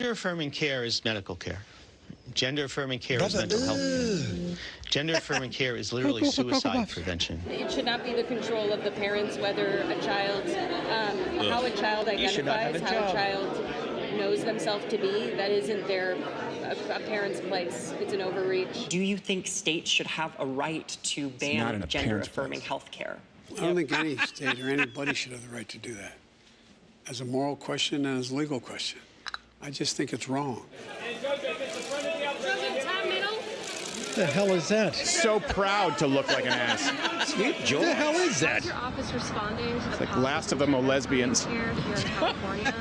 Gender-affirming care is medical care. Gender-affirming care is mental health care. Gender-affirming care is literally suicide prevention. It should not be the control of the parents whether a child, how a child identifies, how a child knows themselves to be. That isn't a parent's place. It's an overreach. Do you think states should have a right to ban gender-affirming health care? I don't think any state or anybody should have the right to do that. As a moral question and as a legal question. I just think it's wrong. What the hell is that? So proud to look like an ass. What the hell is that? How's your office responding to the Like last of them are lesbians. here in California?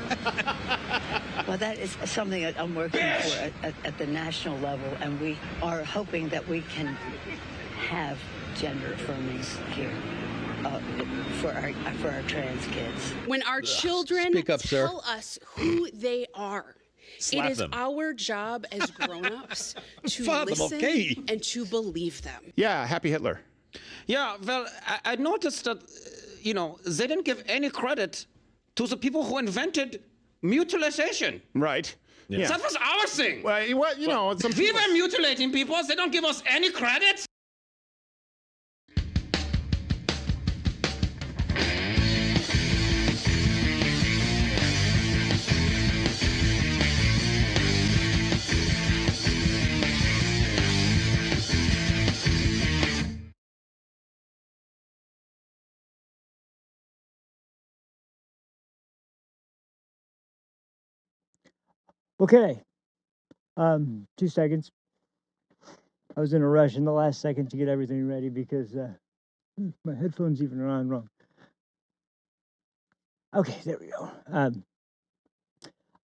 Well, that is something that I'm working for at the national level, and we are hoping that we can have gender-affirming care for our trans kids. When our children Speak up, sir. tell us who they are, Slap it is them. our job as grown-ups to Father, listen okay. and to believe them. Yeah, happy Hitler. Yeah, well, I noticed that, they didn't give any credit to the people who invented mutilation. Right. Yeah. That was our thing. Well, some We people... were mutilating people. They don't give us any credit. Okay. 2 seconds. I was in a rush in the last second to get everything ready because my headphones even are on wrong. Okay, there we go. I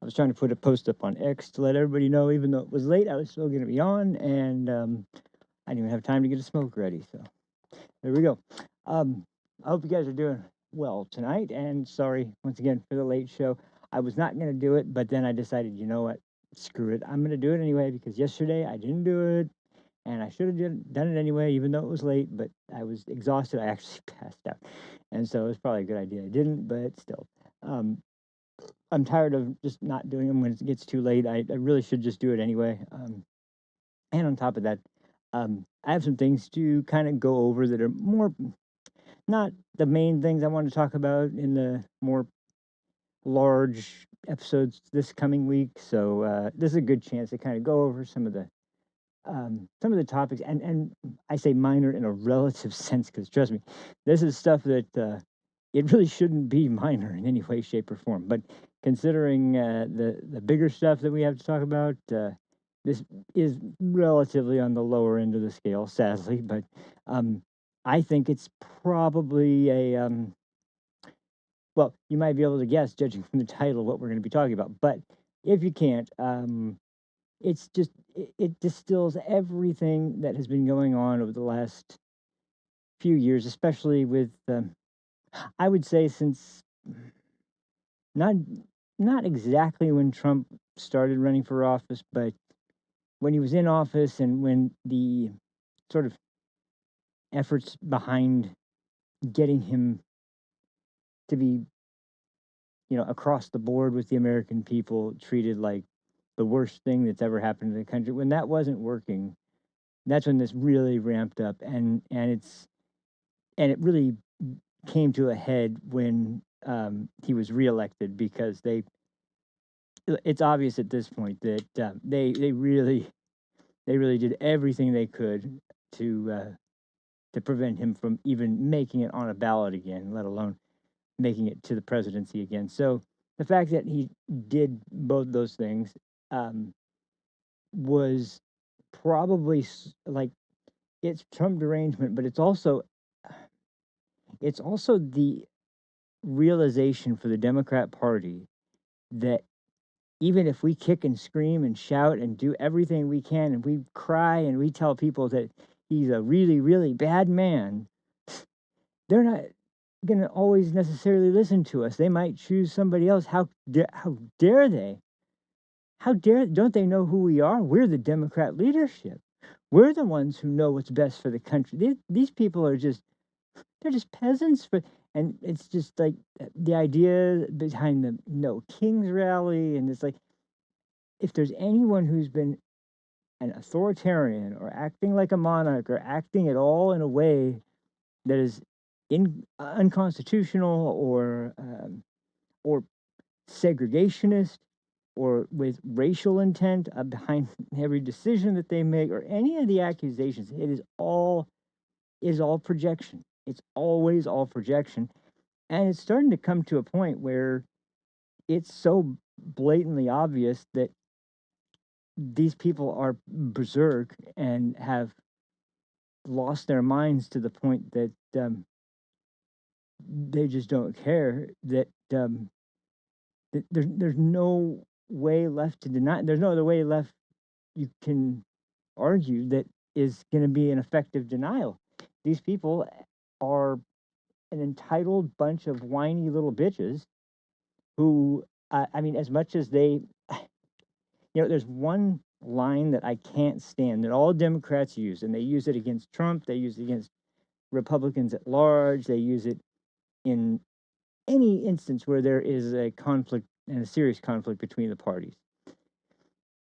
was trying to put a post up on X to let everybody know, even though it was late, I was still going to be on, and I didn't even have time to get a smoke ready. So there we go. I hope you guys are doing well tonight, and sorry once again for the late show. I was not going to do it, but then I decided, you know what, screw it. I'm going to do it anyway because yesterday I didn't do it, and I should have done it anyway, even though it was late, but I was exhausted. I actually passed out, and so it was probably a good idea I didn't, but still. I'm tired of just not doing them when it gets too late. I really should just do it anyway. And on top of that, I have some things to kind of go over that are more, not the main things I want to talk about in the more large episodes this coming week. So this is a good chance to kind of go over some of the topics, and I say minor in a relative sense because trust me, this is stuff that it really shouldn't be minor in any way, shape, or form. But considering the bigger stuff that we have to talk about, this is relatively on the lower end of the scale, sadly. But I think it's probably a well, you might be able to guess, judging from the title, what we're going to be talking about. But if you can't, it's just, it distills everything that has been going on over the last few years, especially with, I would say since not exactly when Trump started running for office, but when he was in office and when the sort of efforts behind getting him to be, across the board with the American people treated like the worst thing that's ever happened to the country. When that wasn't working, that's when this really ramped up, and it really came to a head when he was reelected, because it's obvious at this point that they really did everything they could to prevent him from even making it on a ballot again, let alone making it to the presidency again. So the fact that he did both those things was probably like, it's Trump derangement, but it's also the realization for the Democrat Party that even if we kick and scream and shout and do everything we can, and we cry and we tell people that he's a really, really bad man, they're not going to always necessarily listen to us. They might choose somebody else. How dare they? Don't they know who we are? We're the Democrat leadership. We're the ones who know what's best for the country. These people are they're just peasants. And it's just like the idea behind the No Kings rally, and it's like, if there's anyone who's been an authoritarian or acting like a monarch or acting at all in a way that is unconstitutional or segregationist or with racial intent behind every decision that they make or any of the accusations, it is all projection. It's always all projection. And it's starting to come to a point where it's so blatantly obvious that these people are berserk and have lost their minds to the point that they just don't care, that there's no way left to deny. There's no other way left you can argue that is going to be an effective denial. These people are an entitled bunch of whiny little bitches who, I mean, as much as they, there's one line that I can't stand that all Democrats use, and they use it against Trump, they use it against Republicans at large, they use it in any instance where there is a conflict and a serious conflict between the parties.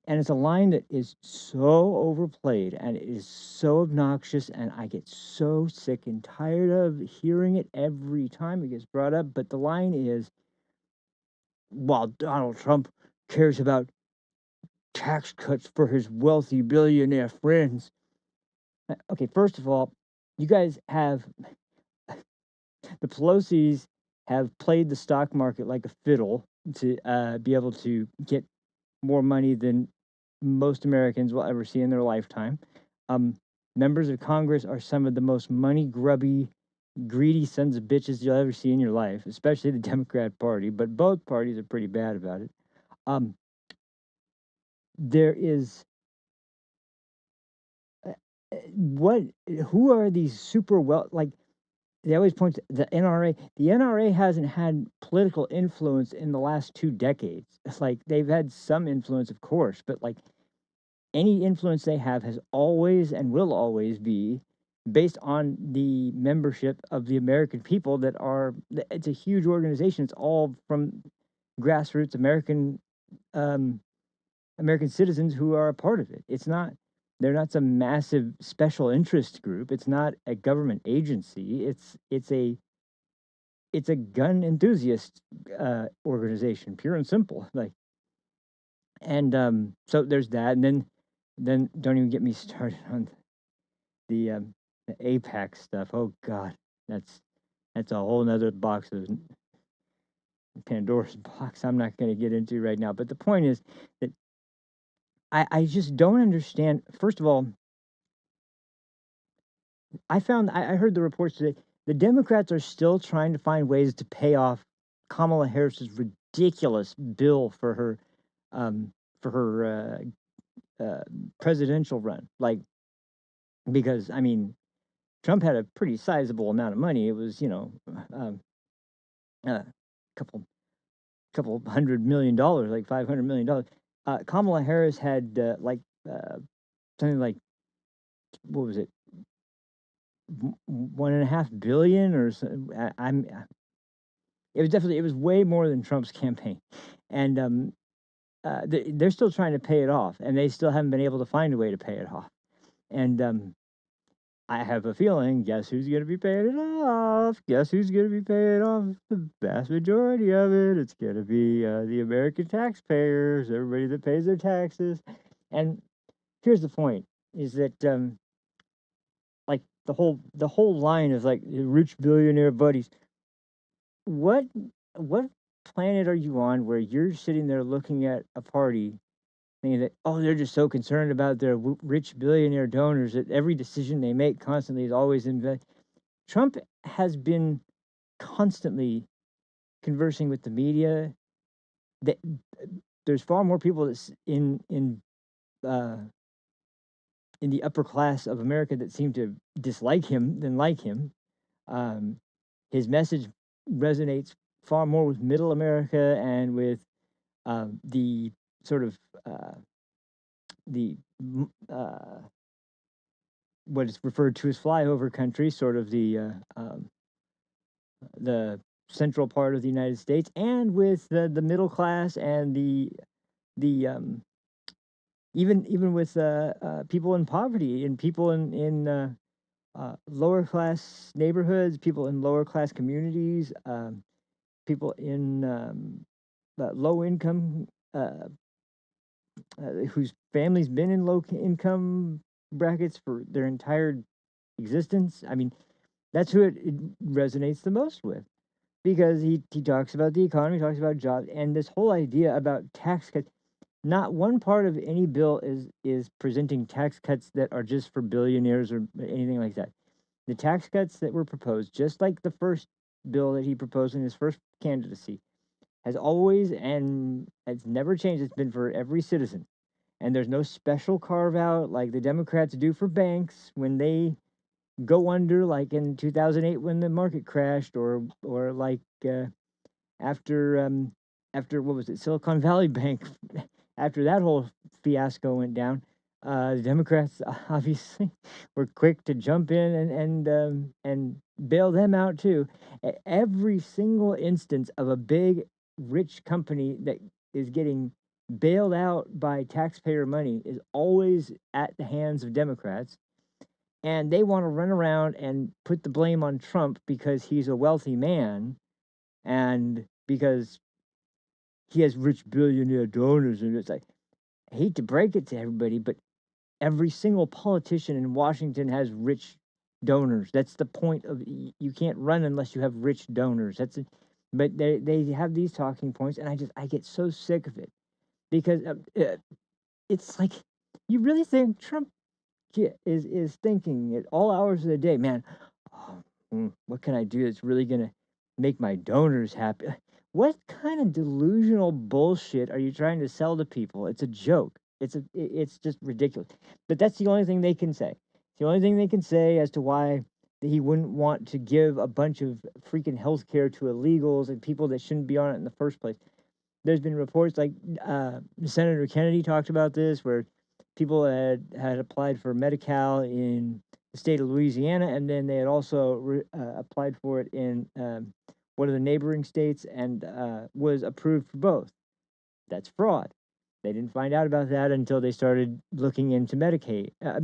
And it's a line that is so overplayed and it is so obnoxious, and I get so sick and tired of hearing it every time it gets brought up. But the line is, while Donald Trump cares about tax cuts for his wealthy billionaire friends. Okay, first of all, you guys have, the Pelosi's have played the stock market like a fiddle to be able to get more money than most Americans will ever see in their lifetime. Members of Congress are some of the most money grubby, greedy sons of bitches you'll ever see in your life, especially the Democrat Party, but both parties are pretty bad about it. There is who are these super like they always point to the NRA. The NRA hasn't had political influence in the last 2 decades. It's like they've had some influence, of course, but like any influence they have has always and will always be based on the membership of the American people that are, it's a huge organization. It's all from grassroots American citizens who are a part of it. They're not some massive special interest group. It's not a government agency. It's a gun enthusiast organization, pure and simple. Like, and so there's that, and then don't even get me started on the APAC stuff. Oh God, that's a whole nother box of Pandora's box. I'm not going to get into right now. But the point is that I just don't understand. First of all, I heard the reports today. The Democrats are still trying to find ways to pay off Kamala Harris's ridiculous bill for her presidential run. Like, because I mean, Trump had a pretty sizable amount of money. It was, a couple $100 million, like $500 million. Kamala Harris had something like, what was it, 1.5 billion or so. It was way more than Trump's campaign, and they're still trying to pay it off, and they still haven't been able to find a way to pay it off. And I have a feeling, guess who's going to be paying it off? Guess who's going to be paying off the vast majority of it? It's going to be the American taxpayers, everybody that pays their taxes. And here's the point: is that like the whole line of like rich billionaire buddies. What planet are you on where you're sitting there looking at a party thinking that, oh, they're just so concerned about their rich billionaire donors that every decision they make constantly is always Trump has been constantly conversing with the media. That there's far more people that's in the upper class of America that seem to dislike him than like him. His message resonates far more with middle America and with the sort of the what is referred to as flyover country, sort of the central part of the United States, and with the middle class and the even with people in poverty and people in lower class neighborhoods, people in lower class communities, people in low income whose families been in low income brackets for their entire existence. I mean, that's who it resonates the most with, because he talks about the economy, talks about jobs, and this whole idea about tax cuts. Not one part of any bill is presenting tax cuts that are just for billionaires or anything like that. The tax cuts that were proposed, just like the first bill that he proposed in his first candidacy, has always, and it's never changed. It's been for every citizen. And there's no special carve out like the Democrats do for banks when they go under, like in 2008 when the market crashed, or like after after what was it, Silicon Valley Bank, after that whole fiasco went down. The Democrats obviously were quick to jump in and bail them out too. Every single instance of a big rich company that is getting bailed out by taxpayer money is always at the hands of Democrats. And they want to run around and put the blame on Trump because he's a wealthy man and because he has rich billionaire donors. And it's like, I hate to break it to everybody, but every single politician in Washington has rich donors. That's the point of, you can't run unless you have rich donors. But they have these talking points, and I get so sick of it, because it's like, you really think Trump is thinking at all hours of the day, man, what can I do that's really gonna make my donors happy? What kind of delusional bullshit are you trying to sell to people? It's a joke. It's just ridiculous. But that's the only thing they can say. It's the only thing they can say as to why he wouldn't want to give a bunch of freaking health care to illegals and people that shouldn't be on it in the first place. There's been reports like Senator Kennedy talked about this, where people had applied for Medi-Cal in the state of Louisiana, and then they had also applied for it in one of the neighboring states, and was approved for both. That's fraud. They didn't find out about that until they started looking into Medicare, or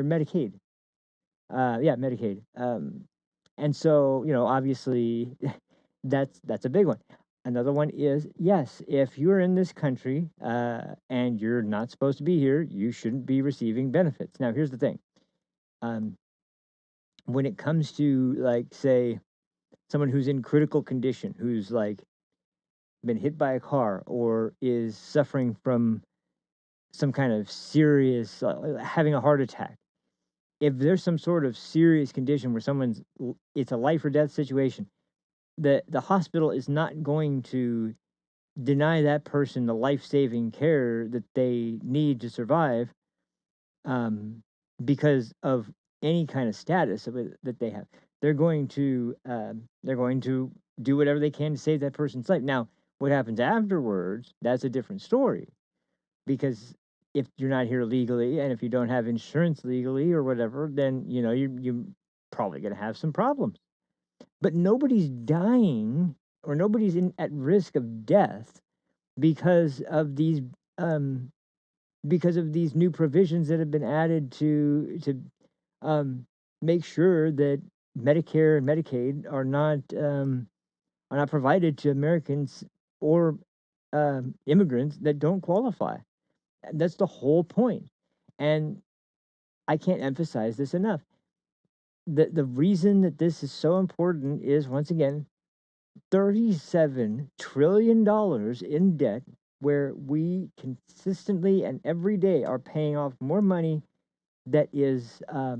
Medicaid. Yeah, Medicaid. And so, obviously, that's a big one. Another one is, yes, if you're in this country and you're not supposed to be here, you shouldn't be receiving benefits. Now, here's the thing. When it comes to, like, say, someone who's in critical condition, who's like been hit by a car or is suffering from some kind of serious, having a heart attack, if there's some sort of serious condition where it's a life or death situation, the hospital is not going to deny that person the life-saving care that they need to survive, because of any kind of status of it that they have. They're going to do whatever they can to save that person's life. Now, what happens afterwards, that's a different story, because if you're not here legally and if you don't have insurance legally or whatever, then you're probably going to have some problems. But nobody's dying, or nobody's at risk of death because of these new provisions that have been added to make sure that Medicare and Medicaid are not provided to Americans or immigrants that don't qualify. That's the whole point. And I can't emphasize this enough. The reason that this is so important is, once again, $37 trillion in debt, where we consistently and every day are paying off more money that is, I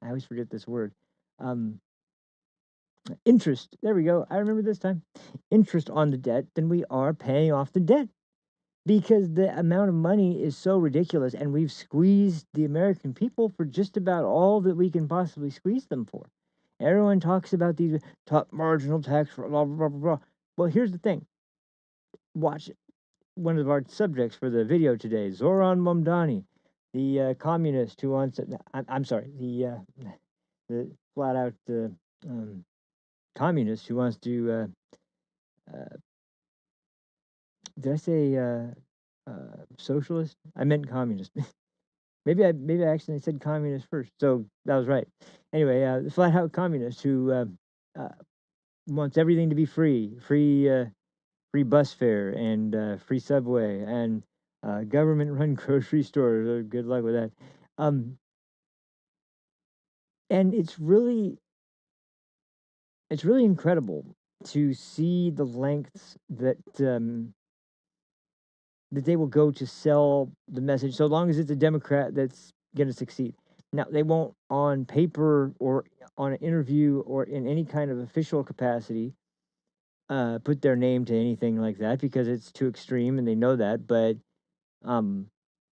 always forget this word, interest. There we go. I remember this time. Interest on the debt than we are paying off the debt, because the amount of money is so ridiculous, and we've squeezed the American people for just about all that we can possibly squeeze them for. Everyone talks about these top marginal tax, blah, blah, blah, blah, blah. Well, here's the thing. Watch one of our subjects for the video today, Zoran Momdani, the communist who wants... I'm sorry, the flat-out communist who wants to... did I say socialist. I meant communist. maybe I accidentally said communist first, so that was right. Anyway, the flat out communist who wants everything to be free bus fare and free subway and government run grocery stores. Good luck with that. And it's really incredible to see the lengths that that they will go to sell the message, so long as it's a Democrat that's going to succeed. Now, they won't on paper or on an interview or in any kind of official capacity put their name to anything like that because it's too extreme and they know that. Um,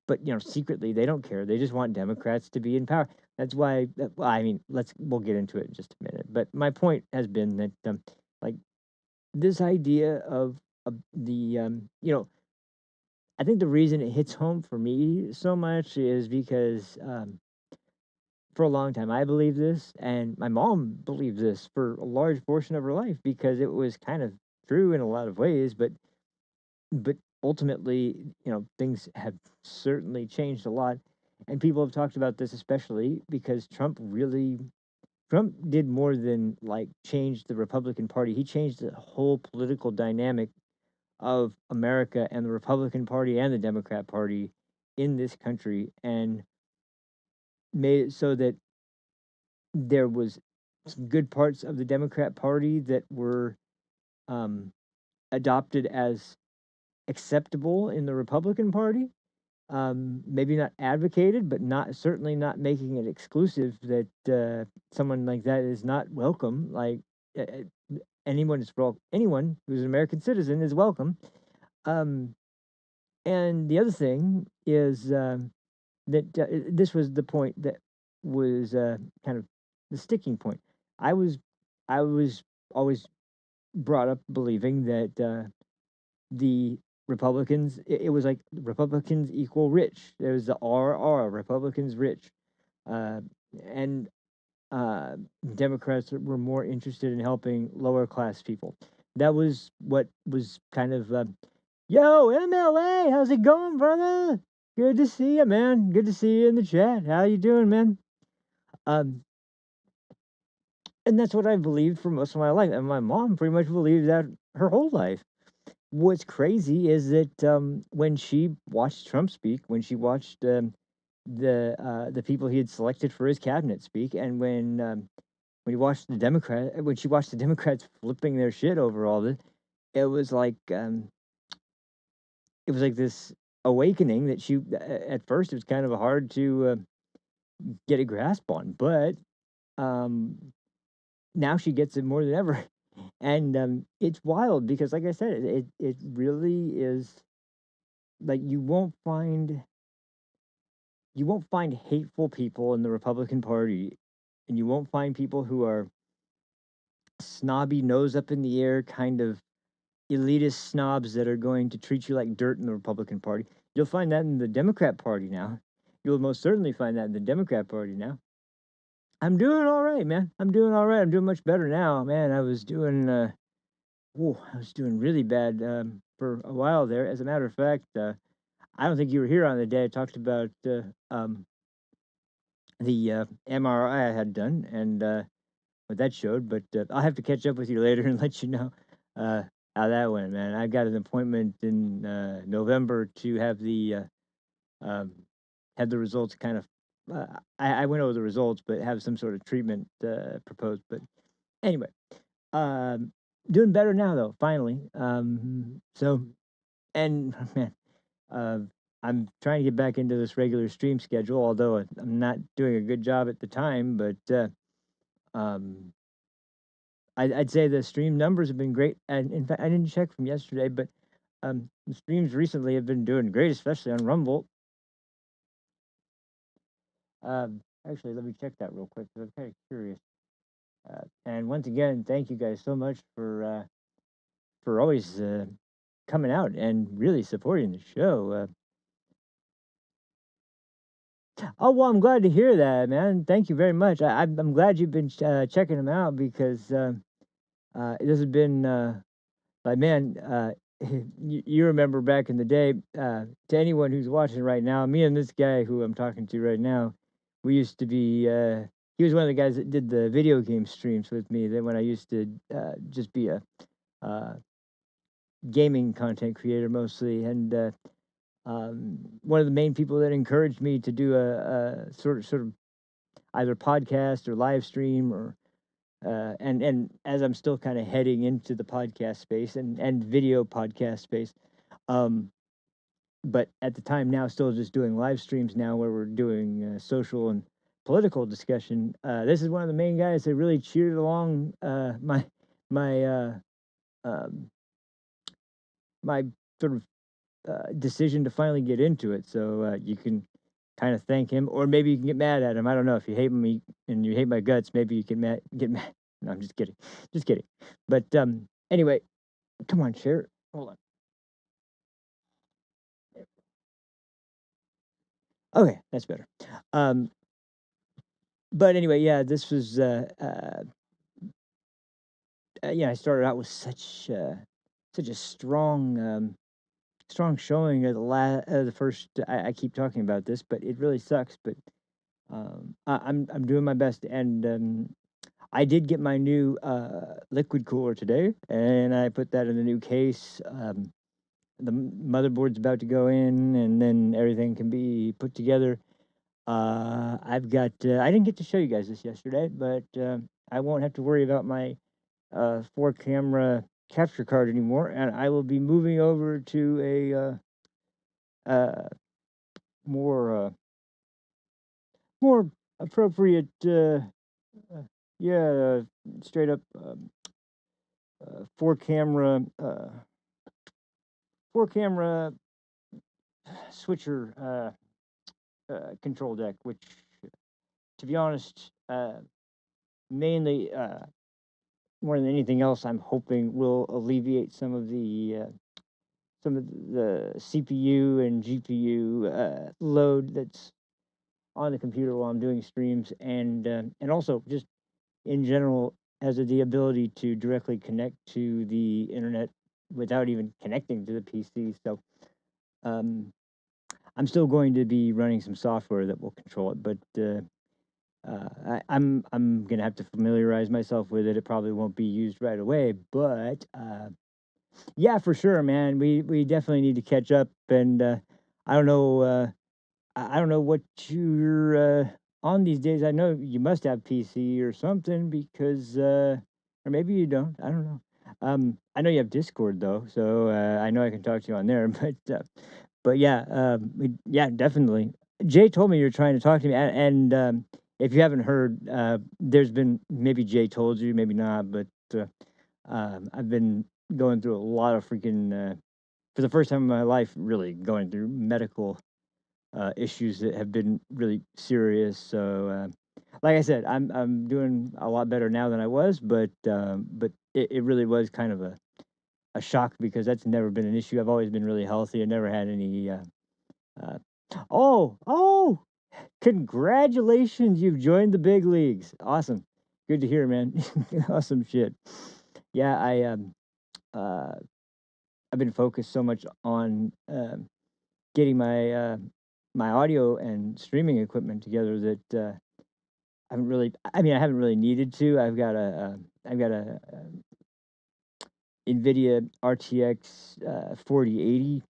but secretly they don't care. They just want Democrats to be in power. That's why. Well, I mean, we'll get into it in just a minute. But my point has been that like this idea of the I think the reason it hits home for me so much is because for a long time I believed this, and my mom believed this for a large portion of her life because it was kind of true in a lot of ways, but ultimately, things have certainly changed a lot, and people have talked about this especially because Trump did more than like change the Republican Party. He changed the whole political dynamic of America and the Republican Party and the Democrat Party in this country, and made it so that there was some good parts of the Democrat Party that were adopted as acceptable in the Republican Party. Maybe not advocated, but certainly not making it exclusive that someone like that is not welcome. Like anyone who's an American citizen is welcome. And the other thing is that this was the point that was kind of the sticking point. I was always brought up believing that the Republicans, it was like Republicans equal rich. There was the RR, Republicans rich, uh, and uh, Democrats were more interested in helping lower class people. That was what was kind of, yo, MLA, how's it going, brother? Good to see you, man. Good to see you in the chat. How you doing, man? Um, and that's what I believed for most of my life, and my mom pretty much believed that her whole life. What's crazy is that when she watched Trump speak, when she watched the people he had selected for his cabinet speak, and when she watched the Democrats flipping their shit over all this, it was like this awakening that she at first it was kind of hard to get a grasp on, but now she gets it more than ever. And it's wild because, like I said, it really is like you won't find hateful people in the Republican Party, and you won't find people who are snobby, nose up in the air, kind of elitist snobs that are going to treat you like dirt in the Republican Party. You'll find that in the Democrat Party now. You'll most certainly find that in the Democrat Party now. I'm doing all right, man. I'm doing all right. I'm doing much better now, man. I was doing really bad for a while there. As a matter of fact, I don't think you were here on the day I talked about the MRI I had done and what that showed. But I'll have to catch up with you later and let you know how that went, man. I got an appointment in November to have have the results kind of. I went over the results, but have some sort of treatment proposed. But anyway, doing better now though. Finally, so and man, I'm trying to get back into this regular stream schedule, although I'm not doing a good job at the time. But I'd say the stream numbers have been great. And in fact, I didn't check from yesterday, but the streams recently have been doing great, especially on Rumble. Actually, let me check that real quick because I'm kind of curious. And once again, thank you guys so much for always coming out and really supporting the show. Oh, well, I'm glad to hear that, man. Thank you very much. I'm glad you've been checking them out because this has been like, man, you remember back in the day, to anyone who's watching right now, me and this guy who I'm talking to right now, we used to be, he was one of the guys that did the video game streams with me. Then when I used to just be a uh, gaming content creator mostly, and one of the main people that encouraged me to do a sort of either podcast or live stream or and as I'm still kind of heading into the podcast space and video podcast space, um, but at the time now still just doing live streams now where we're doing social and political discussion. This is one of the main guys that really cheered along my um, my sort of decision to finally get into it. So you can kind of thank him, or maybe you can get mad at him. I don't know. If you hate me and you hate my guts, maybe you can get mad. No, I'm just kidding, just kidding. But anyway, come on, share. Hold on. Okay, that's better. But anyway, yeah, this was yeah. I started out with such a strong showing of the first. I keep talking about this, but it really sucks. But I'm doing my best, and I did get my new liquid cooler today, and I put that in the new case. The motherboard's about to go in, and then everything can be put together. I've got. I didn't get to show you guys this yesterday, but I won't have to worry about my 4-camera capture card anymore, and I will be moving over to a more more appropriate. Yeah, straight up 4-camera 4-camera switcher control deck, which, to be honest, mainly more than anything else, I'm hoping will alleviate some of the CPU and GPU load that's on the computer while I'm doing streams, and also just in general has the ability to directly connect to the internet without even connecting to the PC. So I'm still going to be running some software that will control it, but I'm gonna have to familiarize myself with it. It probably won't be used right away, but yeah, for sure, man. We definitely need to catch up, and I don't know. I don't know what you're on these days. I know you must have PC or something because, or maybe you don't. I don't know. I know you have Discord though, so I know I can talk to you on there. But yeah, yeah, definitely. Jay told me you're trying to talk to me, and if you haven't heard, there's been maybe Jay told you, maybe not, but I've been going through a lot of freaking for the first time in my life, really going through medical issues that have been really serious. So, like I said, I'm doing a lot better now than I was, but it really was kind of a shock because that's never been an issue. I've always been really healthy. I never had any. Uh, oh, congratulations! You've joined the big leagues. Awesome, good to hear, man. Awesome shit. Yeah, uh, I've been focused so much on getting my audio and streaming equipment together that I haven't really. I mean, I haven't really needed to. I've got a NVIDIA RTX 4080,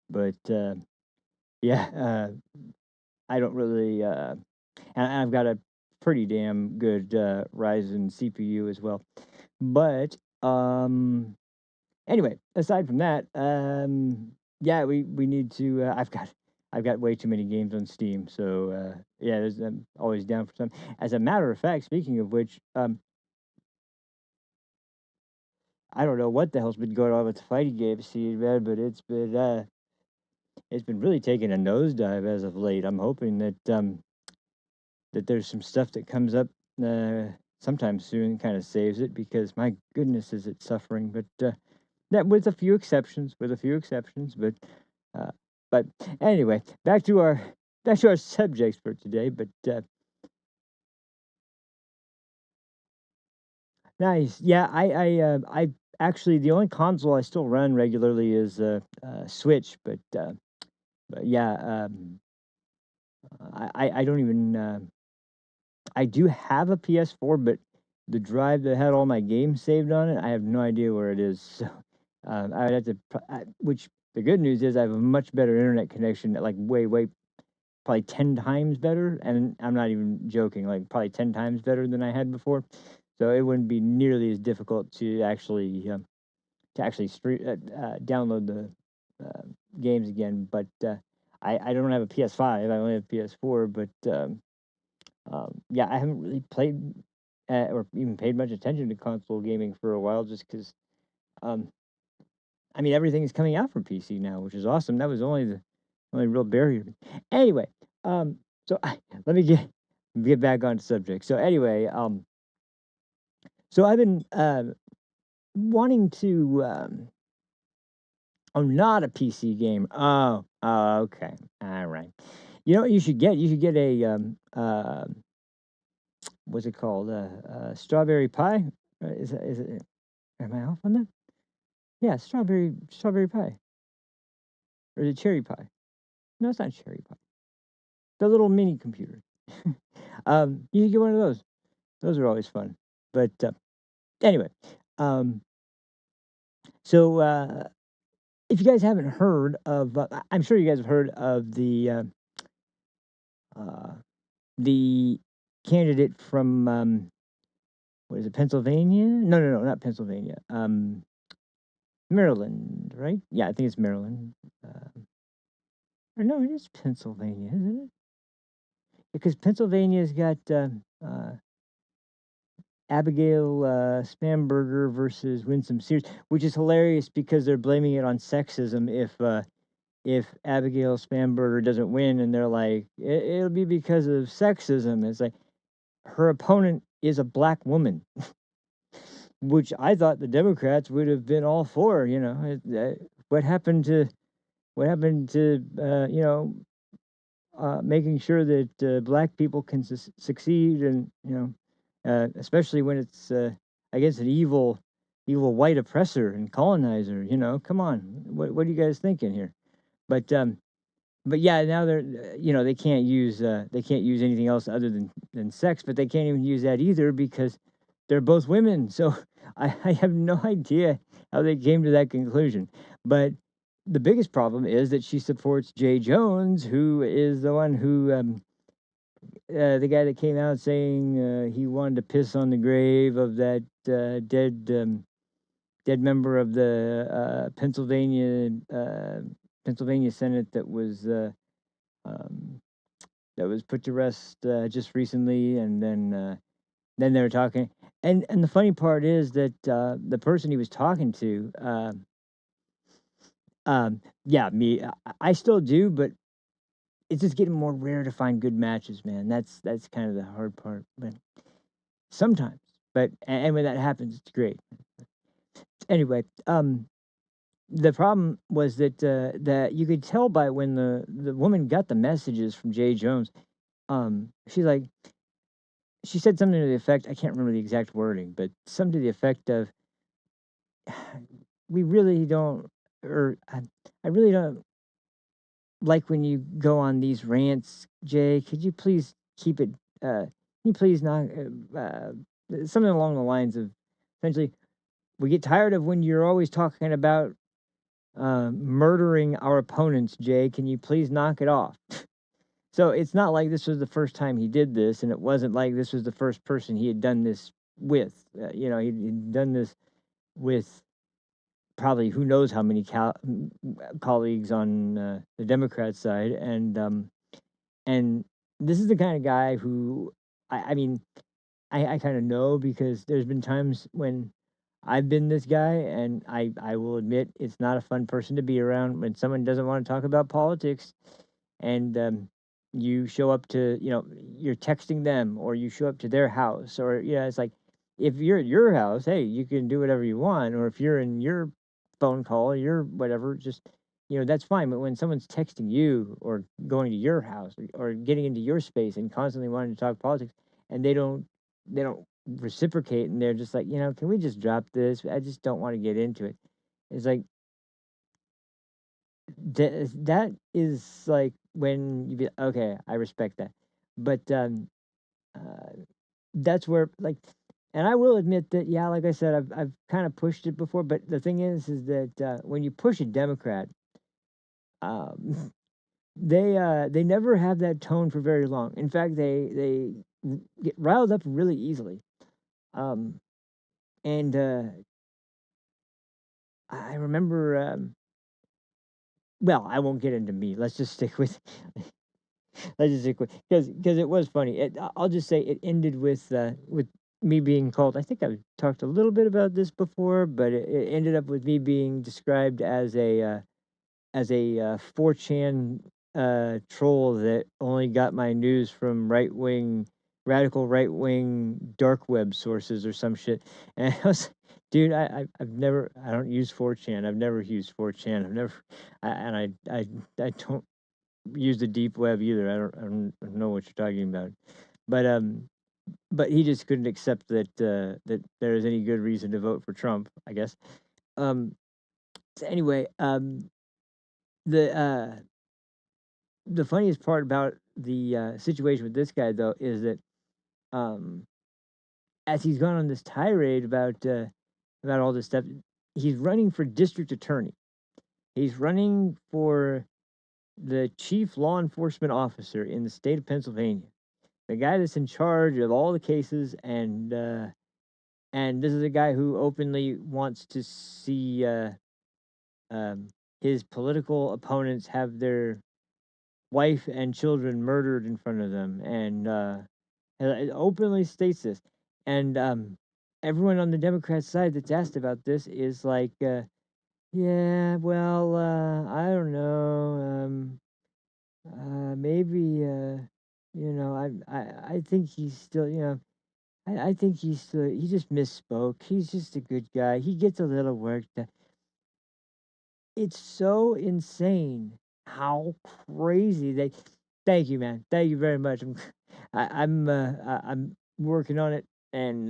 but yeah, I don't really. And I've got a pretty damn good Ryzen CPU as well. But anyway, aside from that, yeah, we need to. I've got way too many games on Steam, so yeah, I'm always down for some. As a matter of fact, speaking of which, I don't know what the hell's been going on with the fighting game scene, man, but it's been really taking a nosedive as of late. I'm hoping that there's some stuff that comes up sometime soon, kind of saves it because my goodness, is it suffering? But that with a few exceptions, but uh, but anyway, back to our subjects for today. But nice, yeah. actually, the only console I still run regularly is Switch, but yeah, I don't even. I do have a PS4, but the drive that had all my games saved on it, I have no idea where it is. So I would have to. Which the good news is I have a much better internet connection, like way, probably 10 times better, and I'm not even joking, like probably 10 times better than I had before. So it wouldn't be nearly as difficult to actually download the games again. But I don't have a PS5. I only have PS4. But yeah, I haven't really played or even paid much attention to console gaming for a while, just because. I mean, everything is coming out for PC now, which is awesome. That was only the only real barrier. Anyway, so let me get back on subject. So anyway, so I've been wanting to. I'm not a PC gamer. Oh, okay, all right. You know what you should get? You should get a what's it called? Strawberry pie. Is it? Am I off on that? Yeah, strawberry pie. Or is it cherry pie? No, it's not cherry pie. The little mini computer. You can get one of those. Those are always fun. But anyway, so if you guys haven't heard of, I'm sure you guys have heard of the candidate from what is it, Pennsylvania? No, not Pennsylvania. Maryland, right? Yeah, I think it's Maryland. Or no, it is Pennsylvania, isn't it? Because Pennsylvania's got Abigail Spamberger versus Winsome Sears, which is hilarious because they're blaming it on sexism if Abigail Spamberger doesn't win, and they're like, it'll be because of sexism. It's like her opponent is a black woman, which I thought the Democrats would have been all for. You know, what happened to you know, making sure that black people can succeed, and you know, especially when it's against an evil white oppressor and colonizer. You know, come on, what are you guys thinking here? But yeah, now they're you know, they can't use anything else other than sex, but they can't even use that either because they're both women. So I have no idea how they came to that conclusion. But the biggest problem is that she supports Jay Jones, who is the one who the guy that came out saying he wanted to piss on the grave of that dead member of the Pennsylvania Senate that was put to rest just recently, and then they were talking, and the funny part is that the person he was talking to, yeah, me, I still do, but it's just getting more rare to find good matches, man. That's kind of the hard part, but sometimes, and when that happens, it's great. Anyway, the problem was that you could tell by when the woman got the messages from Jay Jones. She's like, she said something to the effect, I can't remember the exact wording, but something to the effect of, we really don't, or I really don't like when you go on these rants, Jay. Could you please keep it, can you please not, something along the lines of, essentially, we get tired of when you're always talking about murdering our opponents, Jay. Can you please knock it off? So it's not like this was the first time he did this, and it wasn't like this was the first person he had done this with. You know, he'd done this with probably who knows how many colleagues on the Democrat side, and this is the kind of guy who I mean, I kind of know because there's been times when I've been this guy, and I will admit it's not a fun person to be around when someone doesn't want to talk about politics, and you show up to, you know, you're texting them, or you show up to their house, or yeah, it's like, if you're at your house, hey, you can do whatever you want, or if you're in your phone call, or your whatever, just, you know, that's fine. But when someone's texting you or going to your house, or getting into your space and constantly wanting to talk politics, and they don't reciprocate, and they're just like, can we just drop this? I just don't want to get into it. It's like that is like when you be okay. I respect that, but that's where like, and I will admit that yeah, like I said, I've kind of pushed it before, but the thing is that when you push a Democrat, um, they never have that tone for very long. In fact, they get riled up really easily. Um, and I remember, well, I won't get into me. Let's just stick with, let's just stick with, because it was funny. I'll just say it ended with me being called. I think I've talked a little bit about this before, but it ended up with me being described as a 4chan troll that only got my news from radical right wing dark web sources or some shit. And I was, dude, I've never, I don't use 4chan. I've never used 4chan. I've never, I don't use the deep web either. I don't know what you're talking about. But he just couldn't accept that there is any good reason to vote for Trump, I guess. So anyway, the the funniest part about the situation with this guy though is that um, as he's gone on this tirade about all this stuff, he's running for district attorney. He's running for the chief law enforcement officer in the state of Pennsylvania, the guy that's in charge of all the cases, and this is a guy who openly wants to see um, his political opponents have their wife and children murdered in front of them, and it openly states this. And everyone on the Democrat side that's asked about this is like, yeah, well, I don't know, maybe, I think he's still, I think he's still, he just misspoke. He's just a good guy. He gets a little work done. It's so insane how crazy they. Thank you, man. Thank you very much. I'm working on it and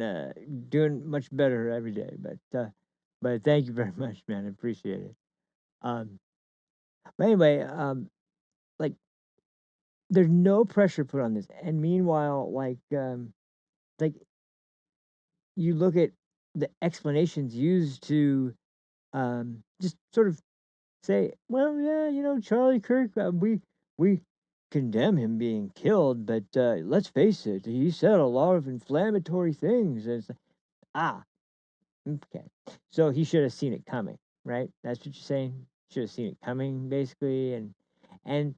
doing much better every day. But thank you very much, man. I appreciate it. Um, but anyway, like there's no pressure put on this, and meanwhile, like you look at the explanations used to just sort of say, well, yeah, Charlie Kirk, we condemn him being killed, but let's face it, he said a lot of inflammatory things. And it's like, ah, okay, so he should have seen it coming, right? That's what you're saying. Should have seen it coming, basically, and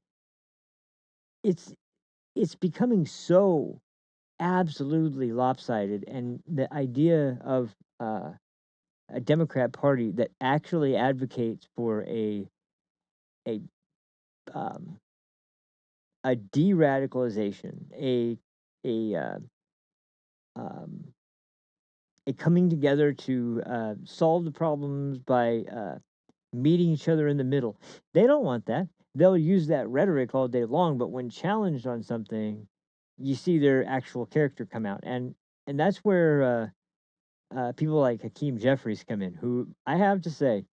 it's it's becoming so absolutely lopsided, and the idea of a Democrat Party that actually advocates for a um, a de-radicalization, a um, a coming together to solve the problems by meeting each other in the middle. They don't want that. They'll use that rhetoric all day long, but when challenged on something, you see their actual character come out, and that's where people like Hakeem Jeffries come in. Who I have to say,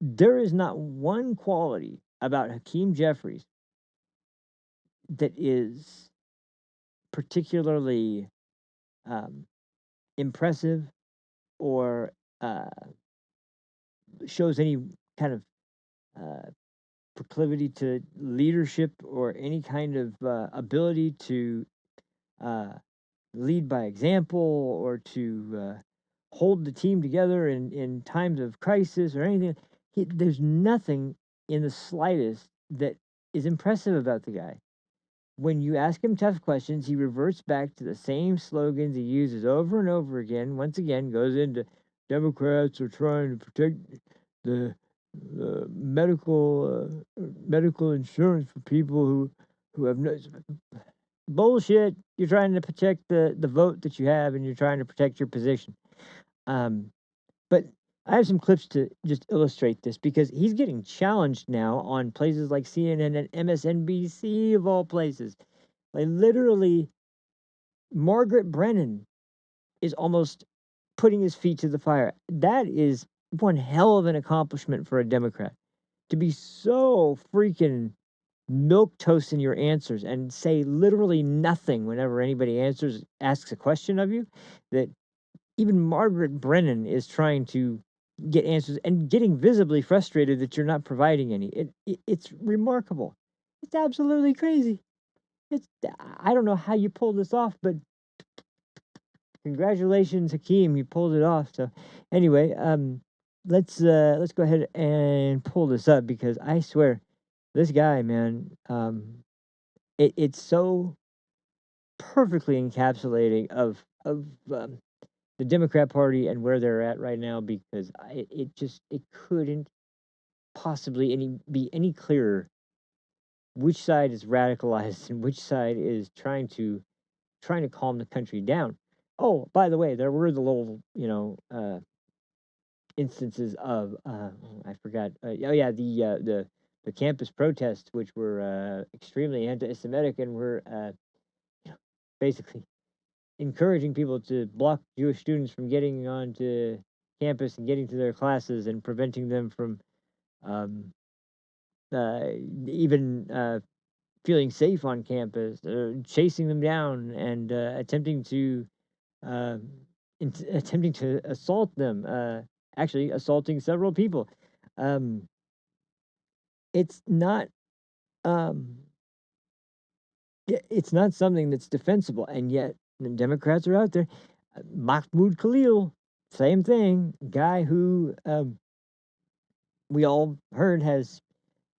there is not one quality about Hakeem Jeffries that is particularly um, impressive or shows any kind of uh, proclivity to leadership or any kind of ability to uh, lead by example or to hold the team together in times of crisis or anything. There's nothing in the slightest that is impressive about the guy. When you ask him tough questions, he reverts back to the same slogans he uses over and over again. Once again, goes into Democrats are trying to protect the medical insurance for people who have no bullshit. You're trying to protect the vote that you have, and you're trying to protect your position. But I have some clips to just illustrate this because he's getting challenged now on places like CNN and MSNBC of all places. Like literally, Margaret Brennan is almost putting his feet to the fire. That is one hell of an accomplishment for a Democrat, to be so freaking milquetoast in your answers and say literally nothing whenever anybody asks a question of you, that even Margaret Brennan is trying to get answers and getting visibly frustrated that you're not providing any. It's remarkable. It's absolutely crazy. I don't know how you pulled this off, but congratulations, Hakeem, you pulled it off. So anyway, let's go ahead and pull this up, because I swear this guy, man, it's so perfectly encapsulating of the Democrat Party and where they're at right now, because it couldn't possibly be any clearer which side is radicalized and which side is trying to calm the country down. Oh, by the way, there were the little, instances of I forgot. Oh yeah, the campus protests, which were extremely anti-Semitic and were basically encouraging people to block Jewish students from getting onto campus and getting to their classes, and preventing them from um, even feeling safe on campus, chasing them down, and uh, attempting to assault them. Actually, assaulting several people. Um, it's not. Um, it's not something that's defensible, and yet the Democrats are out there. Mahmoud Khalil, same thing. Guy who we all heard has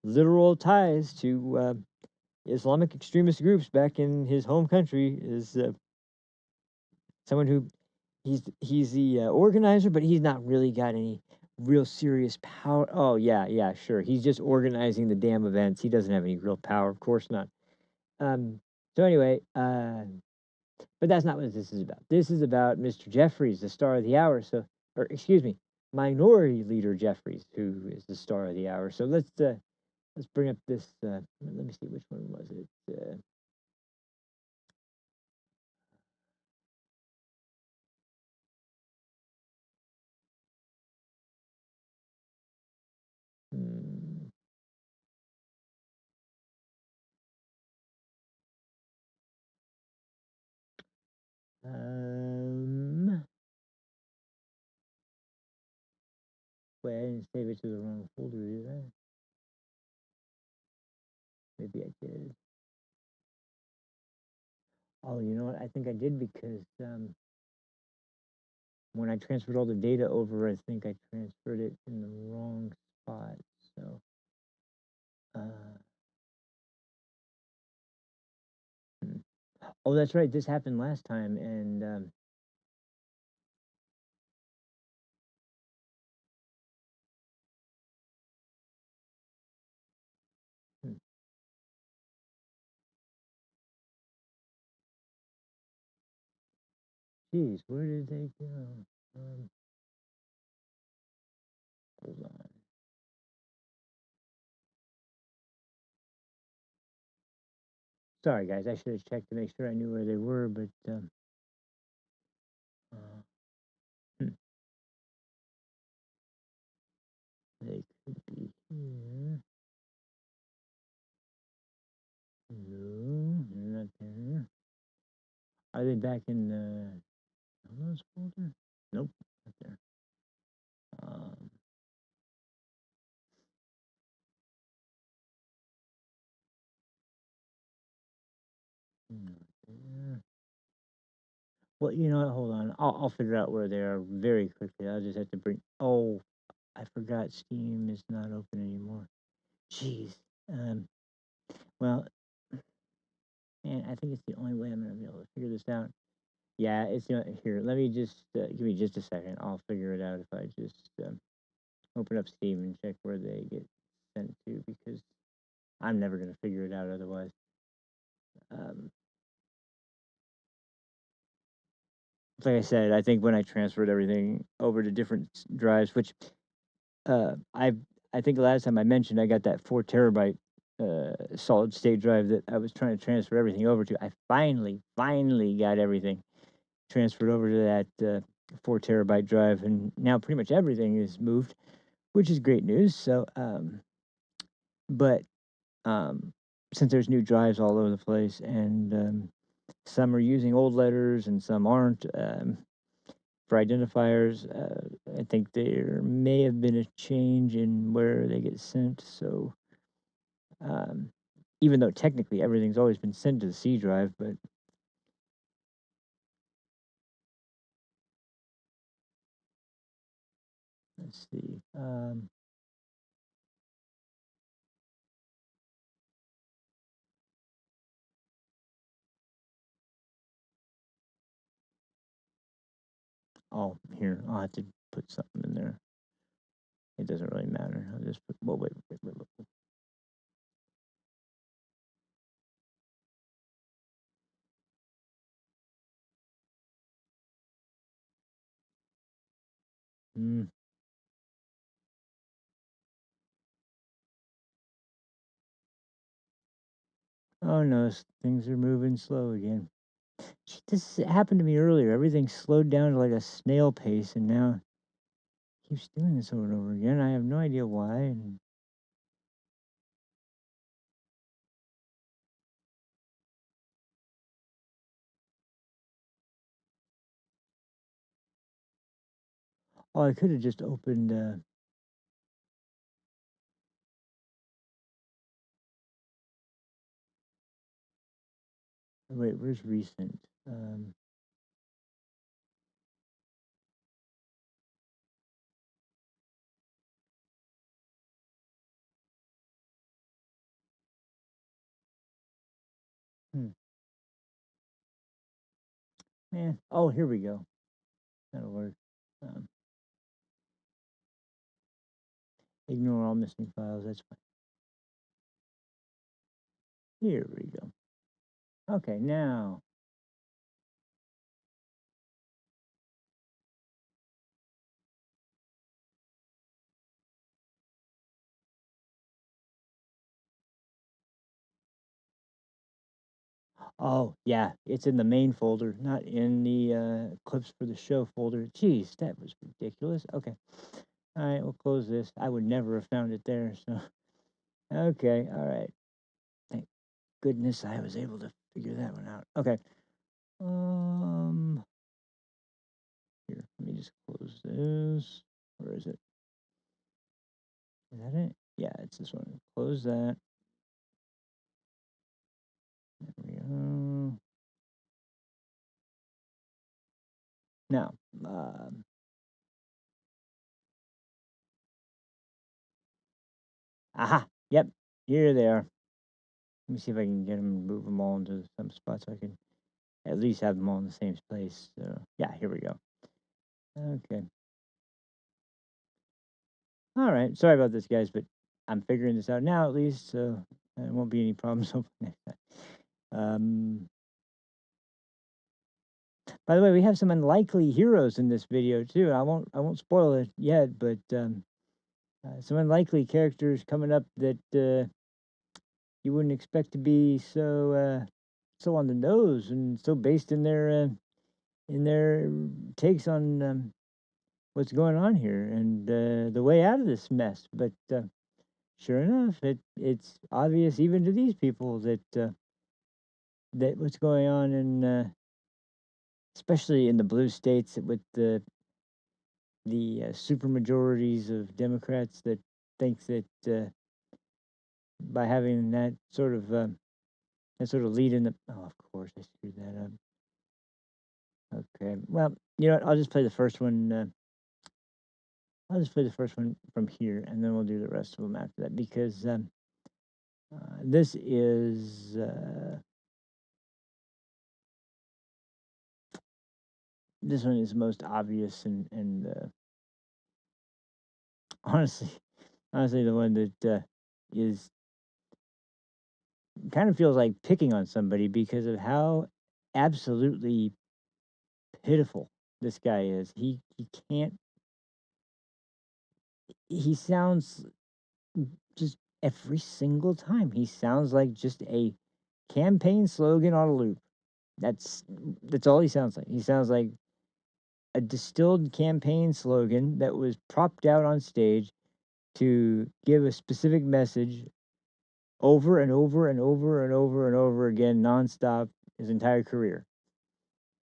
literal ties to Islamic extremist groups back in his home country, is someone who he's the organizer, but he's not really got any real serious power. Oh yeah, sure. He's just organizing the damn events. He doesn't have any real power, of course not. So anyway, but that's not what this is about. This is about Mr. Jeffries, the star of the hour. So, or excuse me, Minority Leader Jeffries, who is the star of the hour. So let's bring up this. Let me see, which one was it? Hmm, wait, I didn't save it to the wrong folder, did I? Maybe I did. Oh, you know what? I think I did, because when I transferred all the data over, I think I transferred it in the wrong spot. So, oh, that's right. This happened last time, and hmm, geez, where did they go? Hold on. Sorry, guys. I should have checked to make sure I knew where they were, but uh, hmm, they could be here. No, they're not there. Are they back in the downloads folder? Nope, not there. Um, not there. Well, you know what? Hold on. I'll figure out where they are very quickly. I'll just have to bring. Oh, I forgot Steam is not open anymore. Jeez. Um. Well, and I think it's the only way I'm gonna be able to figure this out. Yeah, it's not here. Let me just give me just a second. I'll figure it out if I just open up Steam and check where they get sent to, because I'm never gonna figure it out otherwise. Um, like I said, I think when I transferred everything over to different drives, which I think last time I mentioned I got that 4 terabyte solid state drive that I was trying to transfer everything over to. I finally got everything. transferred over to that 4 terabyte drive, and now pretty much everything is moved, which is great news. So, but since there's new drives all over the place, and some are using old letters and some aren't, for identifiers, I think there may have been a change in where they get sent. So, even though technically everything's always been sent to the C drive, but let's see. Oh, here, I'll have to put something in there. It doesn't really matter. I'll just put, well, wait. Hmm. Oh no, things are moving slow again. This happened to me earlier. Everything slowed down to like a snail pace, and now it keeps doing this over and over again. I have no idea why. And oh, I could have just opened. Wait, where's recent? Hmm. Man. Oh, here we go. That'll work. Um, Ignore all missing files. That's fine. Here we go. Okay, now. Oh, yeah, it's in the main folder, not in the clips for the show folder. Jeez, that was ridiculous. Okay. All right, we'll close this. I would never have found it there. So, okay, all right. Thank goodness I was able to figure that one out. Okay. Here, let me just close this. Where is it? Is that it? Yeah, it's this one. Close that. There we go. Now, aha, yep, here they are. Let me see if I can get them, move them all into some spots so I can at least have them all in the same place. So, yeah, here we go. Okay. All right. Sorry about this, guys, but I'm figuring this out now at least, so there won't be any problems hopefully next time. By the way, we have some unlikely heroes in this video too. I won't spoil it yet, but some unlikely characters coming up that you wouldn't expect to be so on the nose and so based in their takes on what's going on here and the way out of this mess. But sure enough, it's obvious even to these people that that what's going on in especially in the blue states with the super majorities of Democrats that think that by having that sort of lead in the oh, of course I screwed that up. Okay, well, you know what? I'll just play the first one. I'll just play the first one from here, and then we'll do the rest of them after that because this is this one is most obvious and honestly, honestly, the one that is kind of feels like picking on somebody because of how absolutely pitiful this guy is. He can't. He sounds just every single time. He sounds like just a campaign slogan on a loop. That's all he sounds like. He sounds like a distilled campaign slogan that was propped out on stage to give a specific message over and over and over and over and over again, nonstop, his entire career.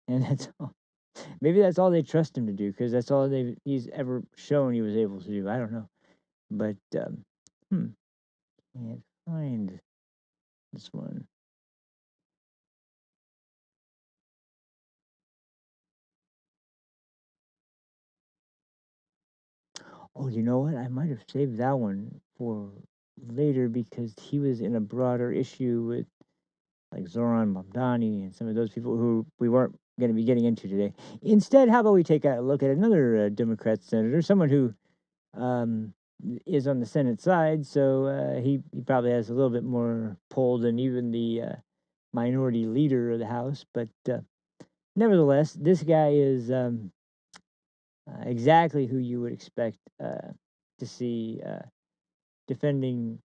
And that's all. Maybe that's all they trust him to do, because that's all he's ever shown he was able to do. I don't know. But, can't find this one. Oh, you know what? I might have saved that one for later, because he was in a broader issue with like Zoran Mamdani and some of those people who we weren't going to be getting into today. Instead, how about we take a look at another Democrat senator, someone who is on the Senate side, so he probably has a little bit more pull than even the minority leader of the House. But nevertheless, this guy is exactly who you would expect to see defending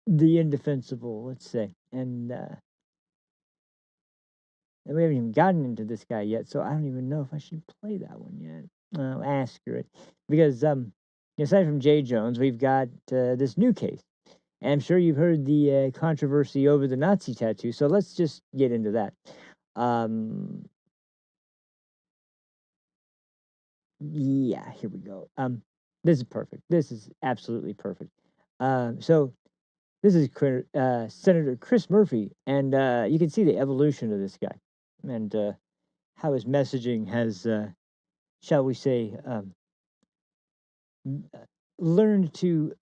the indefensible, let's say. And we haven't even gotten into this guy yet, so I don't even know if I should play that one yet. I'll ask her it. Because aside from Jay Jones, we've got this new case. And I'm sure you've heard the controversy over the Nazi tattoo, so let's just get into that. Yeah, here we go. This is perfect. This is absolutely perfect. So this is Senator Chris Murphy, and you can see the evolution of this guy, and how his messaging has, shall we say, learned to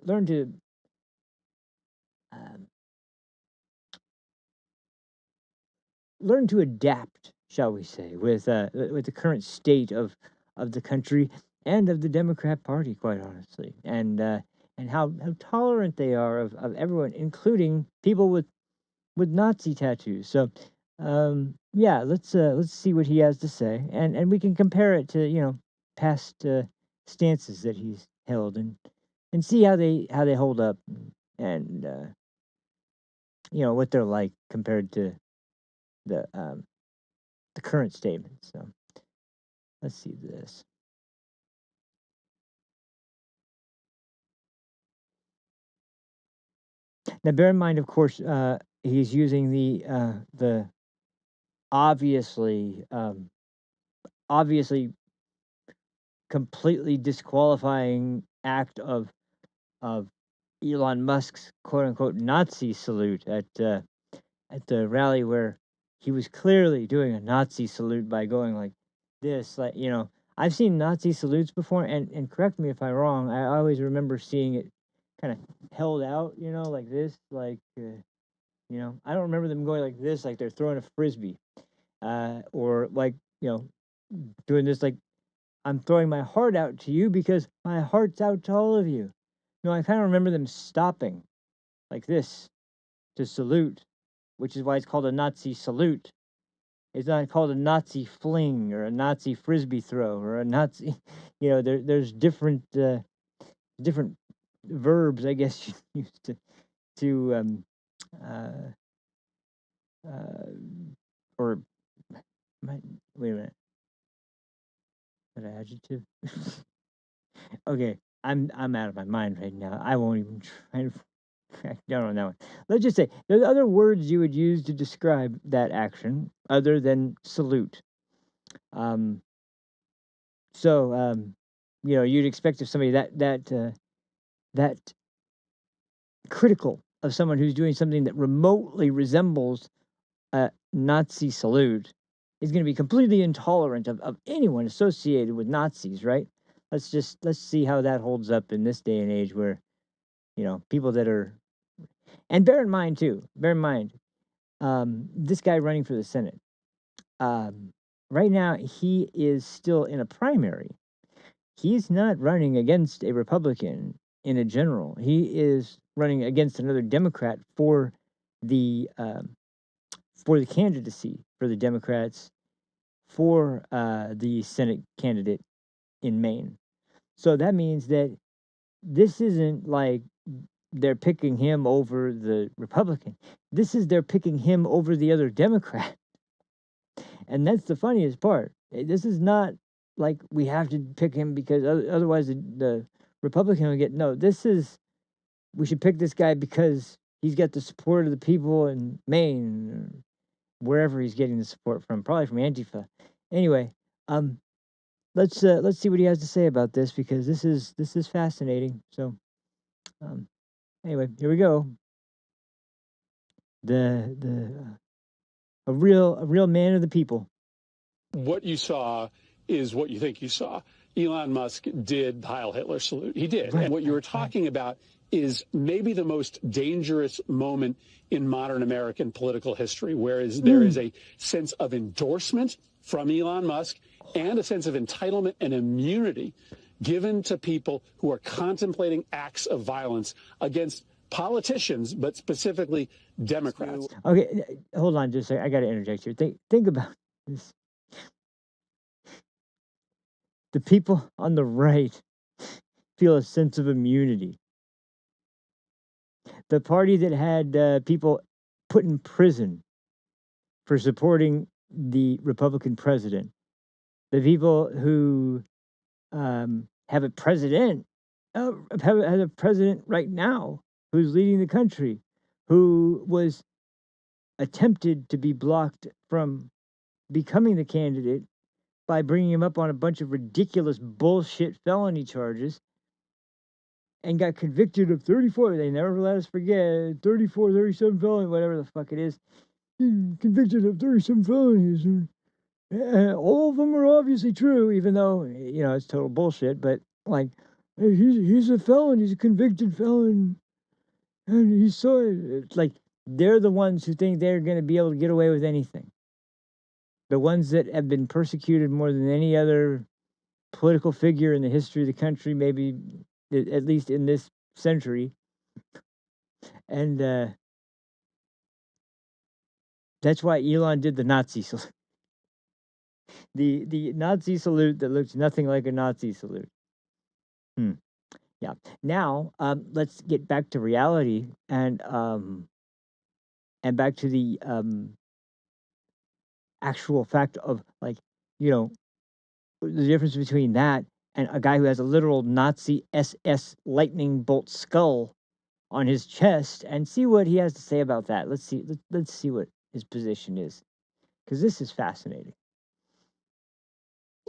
adapt, shall we say, with the current state of the country and of the Democrat Party, quite honestly, and how tolerant they are of everyone, including people with Nazi tattoos. So, yeah, let's see what he has to say, and we can compare it to past stances that he's held, and see how they hold up, and what they're like compared to the current statement. So let's see this. Now, bear in mind, of course, he's using the obviously completely disqualifying act of Elon Musk's quote unquote Nazi salute at the rally, where he was clearly doing a Nazi salute by going like this. Like, I've seen Nazi salutes before, and correct me if I'm wrong, I always remember seeing it kind of held out, like this, like, I don't remember them going like this, like they're throwing a frisbee, or like, doing this, like, I'm throwing my heart out to you because my heart's out to all of you. No, I kind of remember them stopping like this to salute, which is why it's called a Nazi salute. It's not called a Nazi fling or a Nazi frisbee throw or a Nazi, there's different verbs, I guess, you use to or wait a minute, an adjective. Okay, I'm out of my mind right now. I won't even try to crack down on that one. Let's just say there's other words you would use to describe that action other than salute. So you'd expect of somebody that critical of someone who's doing something that remotely resembles a Nazi salute is going to be completely intolerant of anyone associated with Nazis, right? Let's see how that holds up in this day and age, where people that are, and bear in mind, this guy running for the Senate, right now he is still in a primary. He's not running against a Republican in a general. He is running against another Democrat for the candidacy for the Democrats for the Senate candidate in Maine. So that means that this isn't like they're picking him over the Republican. This is they're picking him over the other Democrat. And that's the funniest part. This is not like we have to pick him because otherwise the Republican will get, no, this is, we should pick this guy because he's got the support of the people in Maine, or wherever he's getting the support from, probably from Antifa. Anyway, let's see what he has to say about this, because this is fascinating. So, anyway, here we go. A real man of the people. What you saw is what you think you saw. Elon Musk did the Heil Hitler salute. He did. Right, And what you were talking about is maybe the most dangerous moment in modern American political history, whereas there is a sense of endorsement from Elon Musk and a sense of entitlement and immunity given to people who are contemplating acts of violence against politicians, but specifically Democrats. Okay, hold on just a second. I got to interject here. Think about this. The people on the right feel a sense of immunity. The party that had people put in prison for supporting the Republican president, the people who have a president, have a president right now who's leading the country, who was attempted to be blocked from becoming the candidate by bringing him up on a bunch of ridiculous bullshit felony charges, and got convicted of 34. They never let us forget 34, 37 felony, whatever the fuck it is. Convicted of 37 felonies. All of them are obviously true, even though, it's total bullshit. But, like, hey, he's a felon. He's a convicted felon. And he's so... It's like, they're the ones who think they're going to be able to get away with anything. The ones that have been persecuted more than any other political figure in the history of the country, maybe at least in this century. And that's why Elon did the Nazi salute. The Nazi salute that looks nothing like a Nazi salute. Yeah. Now, let's get back to reality and back to the actual fact of, like, the difference between that and a guy who has a literal Nazi SS lightning bolt skull on his chest, and see what he has to say about that. Let's see what his position is, because this is fascinating.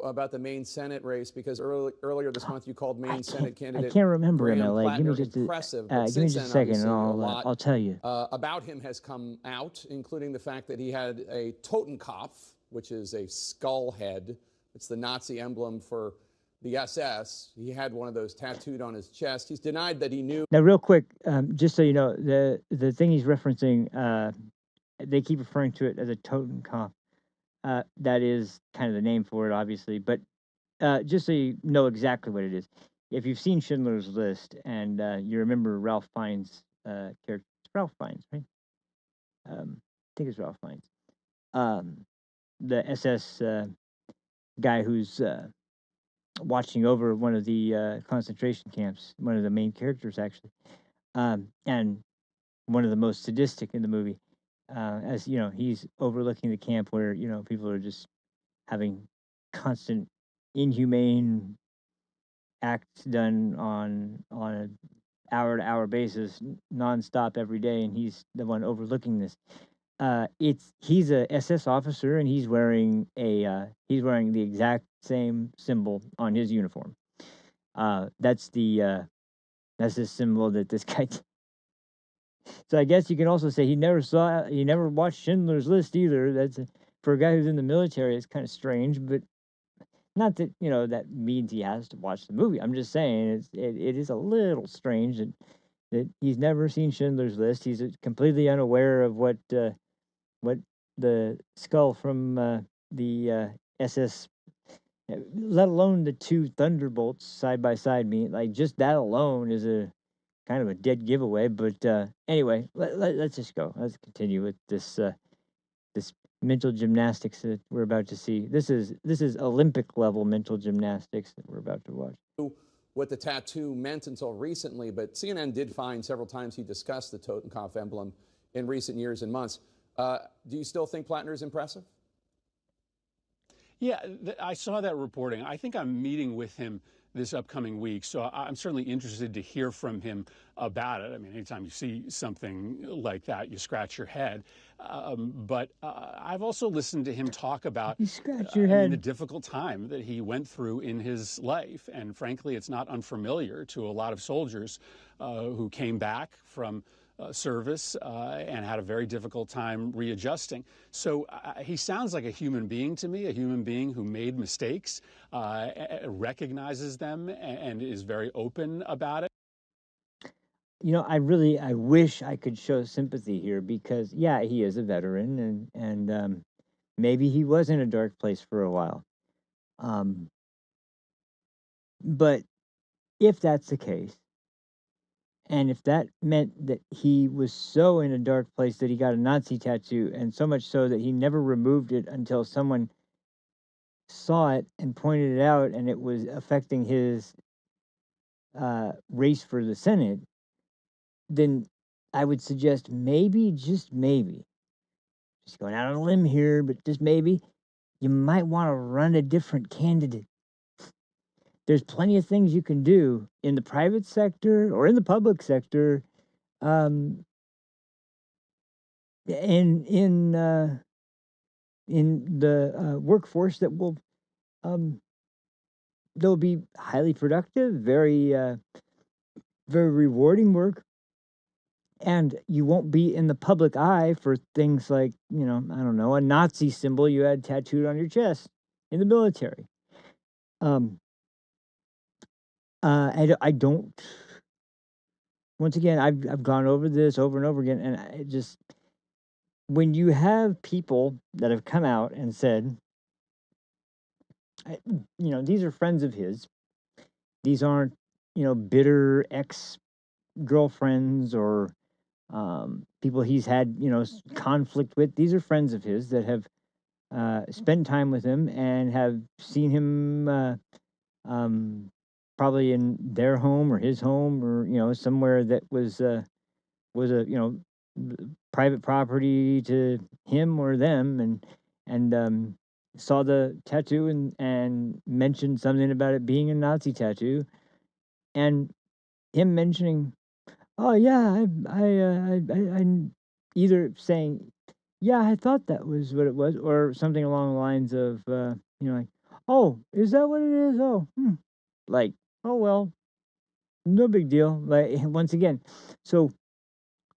About the Maine Senate race, because earlier this month you called Maine Senate candidate. I can't remember him, LA. Give me just impressive, give me just a second, and I'll tell you. About him has come out, including the fact that he had a Totenkopf, which is a skull head. It's the Nazi emblem for the SS. He had one of those tattooed on his chest. He's denied that he knew. Now, real quick, just so you know, the thing he's referencing, they keep referring to it as a Totenkopf. That is kind of the name for it, obviously. But just so you know exactly what it is, if you've seen Schindler's List and you remember Ralph Fiennes' character, it's Ralph Fiennes, right? I think it's Ralph Fiennes. The SS guy who's watching over one of the concentration camps, one of the main characters, actually, and one of the most sadistic in the movie. As you know, he's overlooking the camp where people are just having constant inhumane acts done on an hour-to-hour basis, nonstop every day, and he's the one overlooking this. He's a SS officer, and he's wearing the exact same symbol on his uniform. That's the symbol that this guy. So I guess you can also say he never watched Schindler's List either. That's for a guy who's in the military, it's kind of strange, but not that that means he has to watch the movie. I'm just saying it is a little strange that he's never seen Schindler's List. He's completely unaware of what the skull from the SS, let alone the two Thunderbolts side by side mean. Like, just that alone is a kind of a dead giveaway. But anyway, let's just go. Let's continue with this this mental gymnastics that we're about to see. This is Olympic level mental gymnastics that we're about to watch. What the tattoo meant until recently, but CNN did find several times he discussed the Totenkopf emblem in recent years and months. Do you still think Plattner is impressive? Yeah, I saw that reporting. I think I'm meeting with him this upcoming week, so I'm certainly interested to hear from him about it. I mean, anytime you see something like that, you scratch your head. But I've also listened to him talk about You scratch your head. the difficult time that he went through in his life. And frankly, it's not unfamiliar to a lot of soldiers who came back from service and had a very difficult time readjusting. So he sounds like a human being to me, a human being who made mistakes, recognizes them, and is very open about it. You know, I wish I could show sympathy here because, yeah, he is a veteran and maybe he was in a dark place for a while. But if that's the case, and if that meant that he was so in a dark place that he got a Nazi tattoo, and so much so that he never removed it until someone saw it and pointed it out, and it was affecting his race for the Senate, then I would suggest maybe, just maybe, just going out on a limb here, but just maybe, you might want to run a different candidate. There's plenty of things you can do in the private sector or in the public sector, in the workforce that will they'll be highly productive, very very rewarding work, and you won't be in the public eye for things like, you know, I don't know, a Nazi symbol you had tattooed on your chest in the military. I don't. Once again, I've gone over this over and over again, and I just, when you have people that have come out and said, you know, these are friends of his. These aren't, you know, bitter ex girlfriends or people he's had, you know, conflict with. These are friends of his that have spent time with him and have seen him probably in their home or his home or, you know, somewhere that was a, you know, private property to him or them, and saw the tattoo and mentioned something about it being a Nazi tattoo, and him mentioning, oh yeah, I either saying, yeah, I thought that was what it was, or something along the lines of, you know, like, oh, is that what it is? Oh, like, oh well, no big deal. Like, once again, so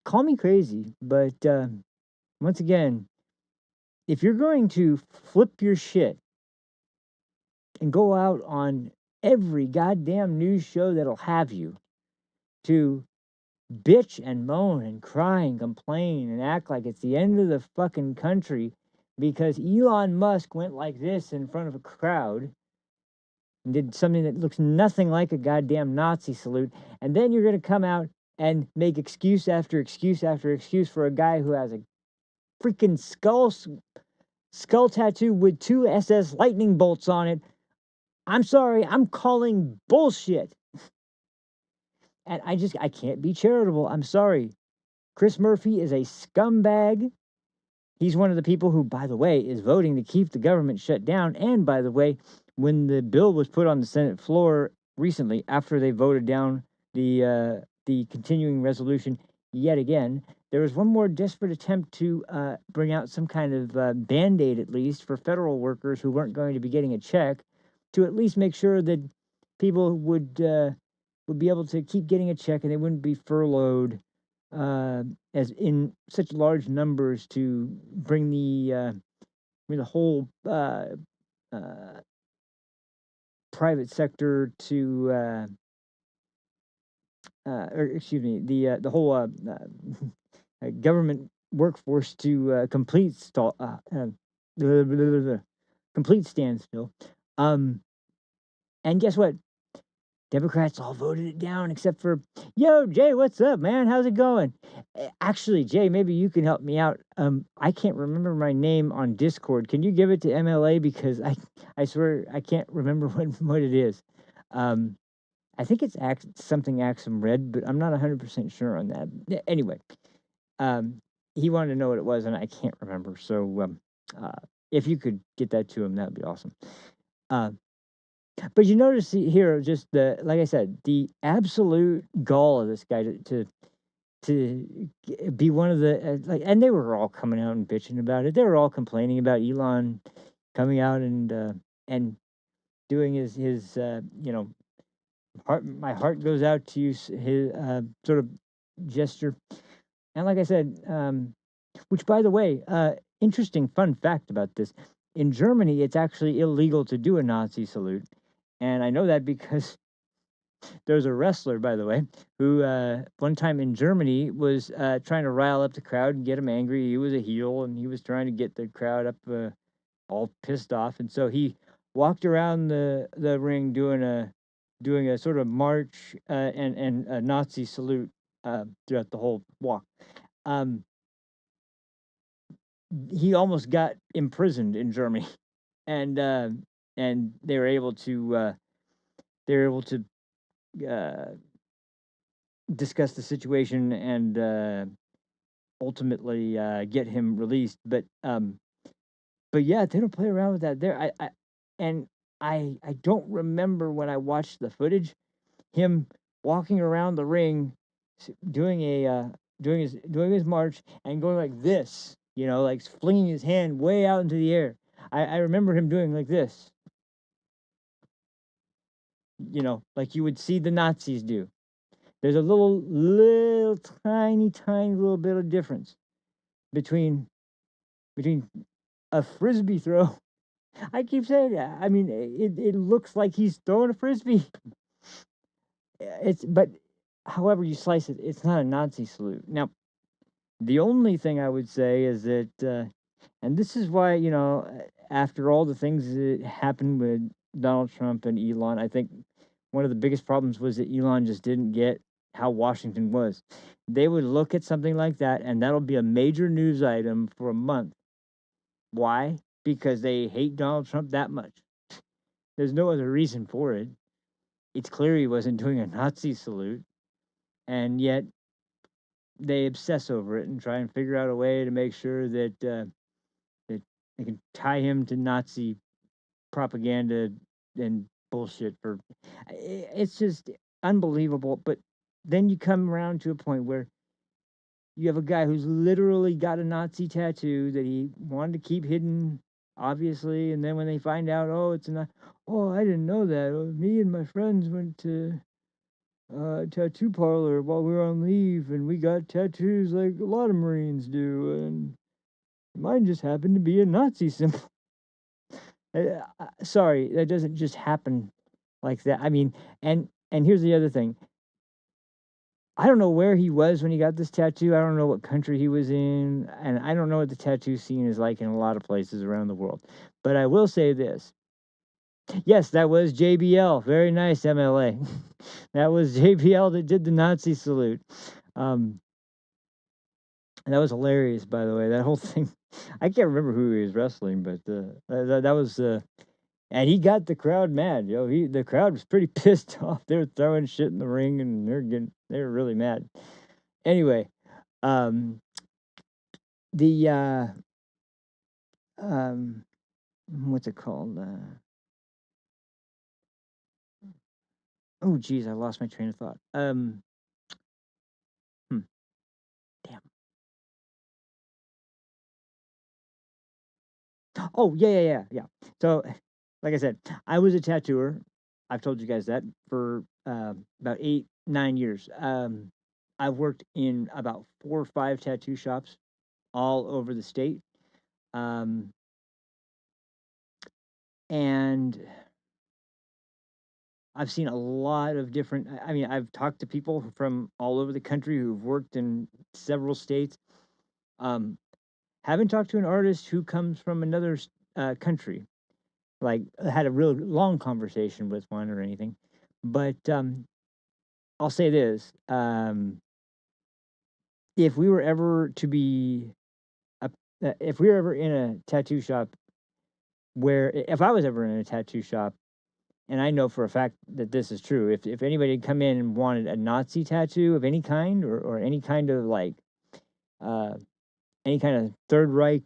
call me crazy, but once again, if you're going to flip your shit and go out on every goddamn news show that'll have you to bitch and moan and cry and complain and act like it's the end of the fucking country because Elon Musk went like this in front of a crowd and did something that looks nothing like a goddamn Nazi salute, and then you're going to come out and make excuse after excuse after excuse for a guy who has a freaking skull tattoo with 2 SS lightning bolts on it. I'm sorry, I'm calling bullshit. And I can't be charitable. I'm sorry. Chris Murphy is a scumbag. He's one of the people who, by the way, is voting to keep the government shut down. And by the way, when the bill was put on the Senate floor recently, after they voted down the continuing resolution yet again, there was one more desperate attempt to bring out some kind of Band-Aid, at least, for federal workers who weren't going to be getting a check, to at least make sure that people would be able to keep getting a check and they wouldn't be furloughed as in such large numbers to bring the whole private sector to or excuse me, the whole government workforce to complete standstill. And guess what? Democrats all voted it down except for, yo, Jay, what's up, man? How's it going? Actually, Jay, maybe you can help me out. I can't remember my name on Discord. Can you give it to MLA? Because I swear I can't remember what it is. I think it's something Axum Red, but I'm not 100% sure on that. Anyway, he wanted to know what it was, and I can't remember. So if you could get that to him, that'd be awesome. But you notice here, just like I said, the absolute gall of this guy to be one of the and they were all coming out and bitching about it. They were all complaining about Elon coming out and doing his my heart goes out to you, his sort of gesture. And like I said, which by the way, interesting fun fact about this: in Germany, it's actually illegal to do a Nazi salute, and I know that because there's a wrestler, by the way, who one time in Germany was trying to rile up the crowd and get them angry. He was a heel, and he was trying to get the crowd up all pissed off, and so he walked around the ring doing a sort of march and a Nazi salute throughout the whole walk. He almost got imprisoned in Germany, and they were able to discuss the situation and ultimately get him released. But yeah, they don't play around with that there. I don't remember when I watched the footage him walking around the ring doing his march and going like this, like flinging his hand way out into the air. I remember him doing like this, like you would see the Nazis do. There's a little tiny little bit of difference between a frisbee throw. I keep saying that. I mean, it looks like he's throwing a frisbee. But however you slice it, it's not a Nazi salute. Now, the only thing I would say is that, and this is why, after all the things that happened with Donald Trump and Elon, I think one of the biggest problems was that Elon just didn't get how Washington was. They would look at something like that, and that'll be a major news item for a month. Why? Because they hate Donald Trump that much. There's no other reason for it. It's clear he wasn't doing a Nazi salute, and yet they obsess over it and try and figure out a way to make sure that that they can tie him to Nazi propaganda and bullshit. It's just unbelievable. But then you come around to a point where you have a guy who's literally got a Nazi tattoo that he wanted to keep hidden, obviously, and then when they find out, I didn't know that. Me and my friends went to tattoo parlor while we were on leave, and we got tattoos like a lot of Marines do, and mine just happened to be a Nazi symbol. Sorry, that doesn't just happen like that. I mean, and here's the other thing. I don't know where he was when he got this tattoo. I don't know what country he was in, and I don't know what the tattoo scene is like in a lot of places around the world. But I will say this. Yes, that was JBL. Very nice, MLA. That was JBL that did the Nazi salute. That was hilarious, by the way. That whole thing. I can't remember who he was wrestling, but that was. And he got the crowd mad. The crowd was pretty pissed off. They were throwing shit in the ring, and they were really mad. Anyway, what's it called? Oh, geez, I lost my train of thought. Damn. Oh, yeah. So, like I said, I was a tattooer. I've told you guys that for about 8-9 years. I've worked in about 4 or 5 tattoo shops all over the state. And I've seen a lot of different. I mean, I've talked to people from all over the country who've worked in several states. Haven't talked to an artist who comes from another country, like had a real long conversation with one or anything. But I'll say this: if we were ever to be, if we were ever in a tattoo shop, if I was ever in a tattoo shop. And I know for a fact that this is true. If anybody had come in and wanted a Nazi tattoo of any kind, or any kind of any kind of Third Reich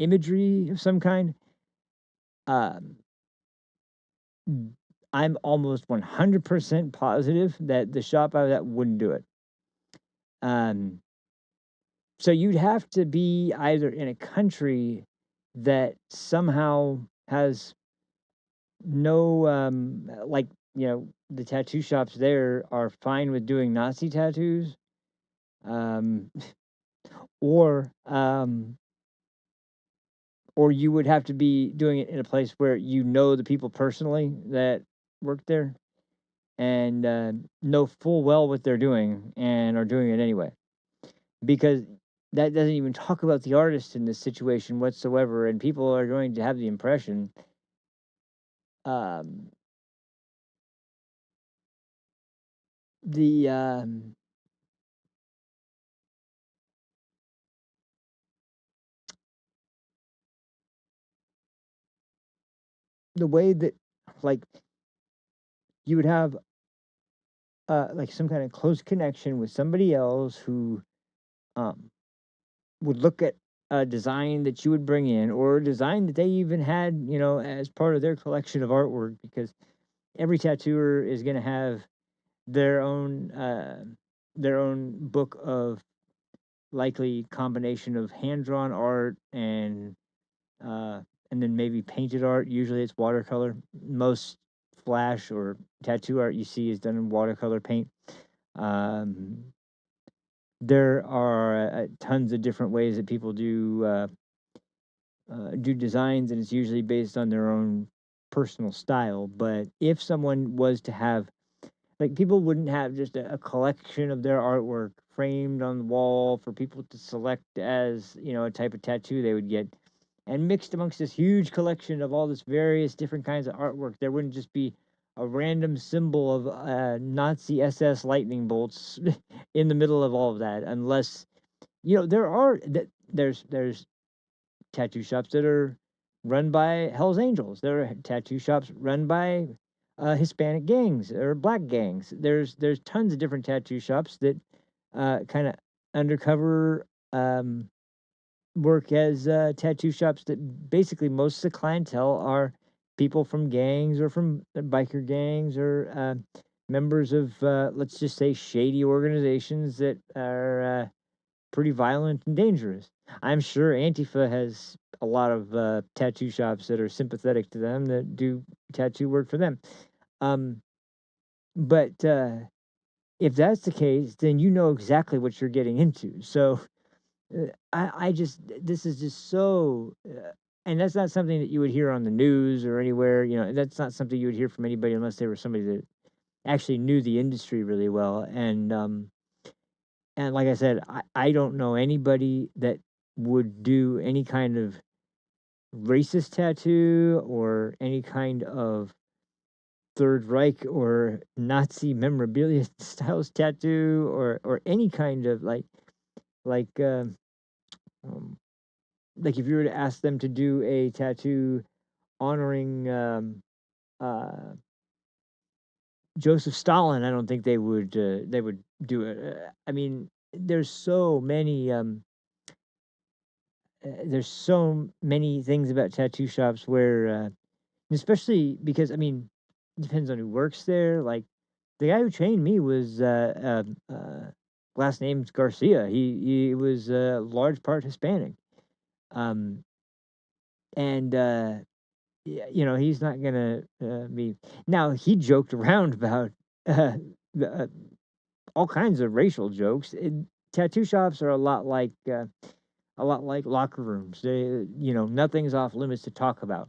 imagery of some kind, um, I'm almost 100% positive that the shop I was at wouldn't do it. So you'd have to be either in a country that somehow has no, like, the tattoo shops there are fine with doing Nazi tattoos, um, or um, or you would have to be doing it in a place where you know the people personally that work there and know full well what they're doing and are doing it anyway. Because that doesn't even talk about the artist in this situation whatsoever, and people are going to have the impression um, the the way that, like, you would have like some kind of close connection with somebody else who um, would look at a design that you would bring in, or a design that they even had, as part of their collection of artwork, because every tattooer is going to have their own book of likely combination of hand drawn art uh, and then maybe painted art. Usually it's watercolor. Most flash or tattoo art you see is done in watercolor paint. Um, there are tons of different ways that people do designs, and it's usually based on their own personal style. But if someone was to have, like, people wouldn't have just a collection of their artwork framed on the wall for people to select as, a type of tattoo they would get. And mixed amongst this huge collection of all this various different kinds of artwork, there wouldn't just be a random symbol of Nazi SS lightning bolts in the middle of all of that, unless, there's tattoo shops that are run by Hell's Angels. There are tattoo shops run by Hispanic gangs or black gangs. There's tons of different tattoo shops that kind of undercover work as tattoo shops that basically most of the clientele are people from gangs or from biker gangs or members of, let's just say, shady organizations that are pretty violent and dangerous. I'm sure Antifa has a lot of tattoo shops that are sympathetic to them that do tattoo work for them. But if that's the case, then you know exactly what you're getting into. So I just, this is just so, and that's not something that you would hear on the news or anywhere. That's not something you would hear from anybody unless they were somebody that actually knew the industry really well. And like I said, I don't know anybody that would do any kind of racist tattoo or any kind of Third Reich or Nazi memorabilia styles tattoo or any kind of like um, like if you were to ask them to do a tattoo honoring Joseph Stalin, I don't think they would do it. I mean, there's so many things about tattoo shops where, especially because, I mean, it depends on who works there. Like, the guy who trained me was last name's Garcia. He was a large part Hispanic, and he's not gonna be. Now, he joked around about uh, uh, all kinds of racial jokes. Tattoo shops are a lot like locker rooms. Nothing's off limits to talk about.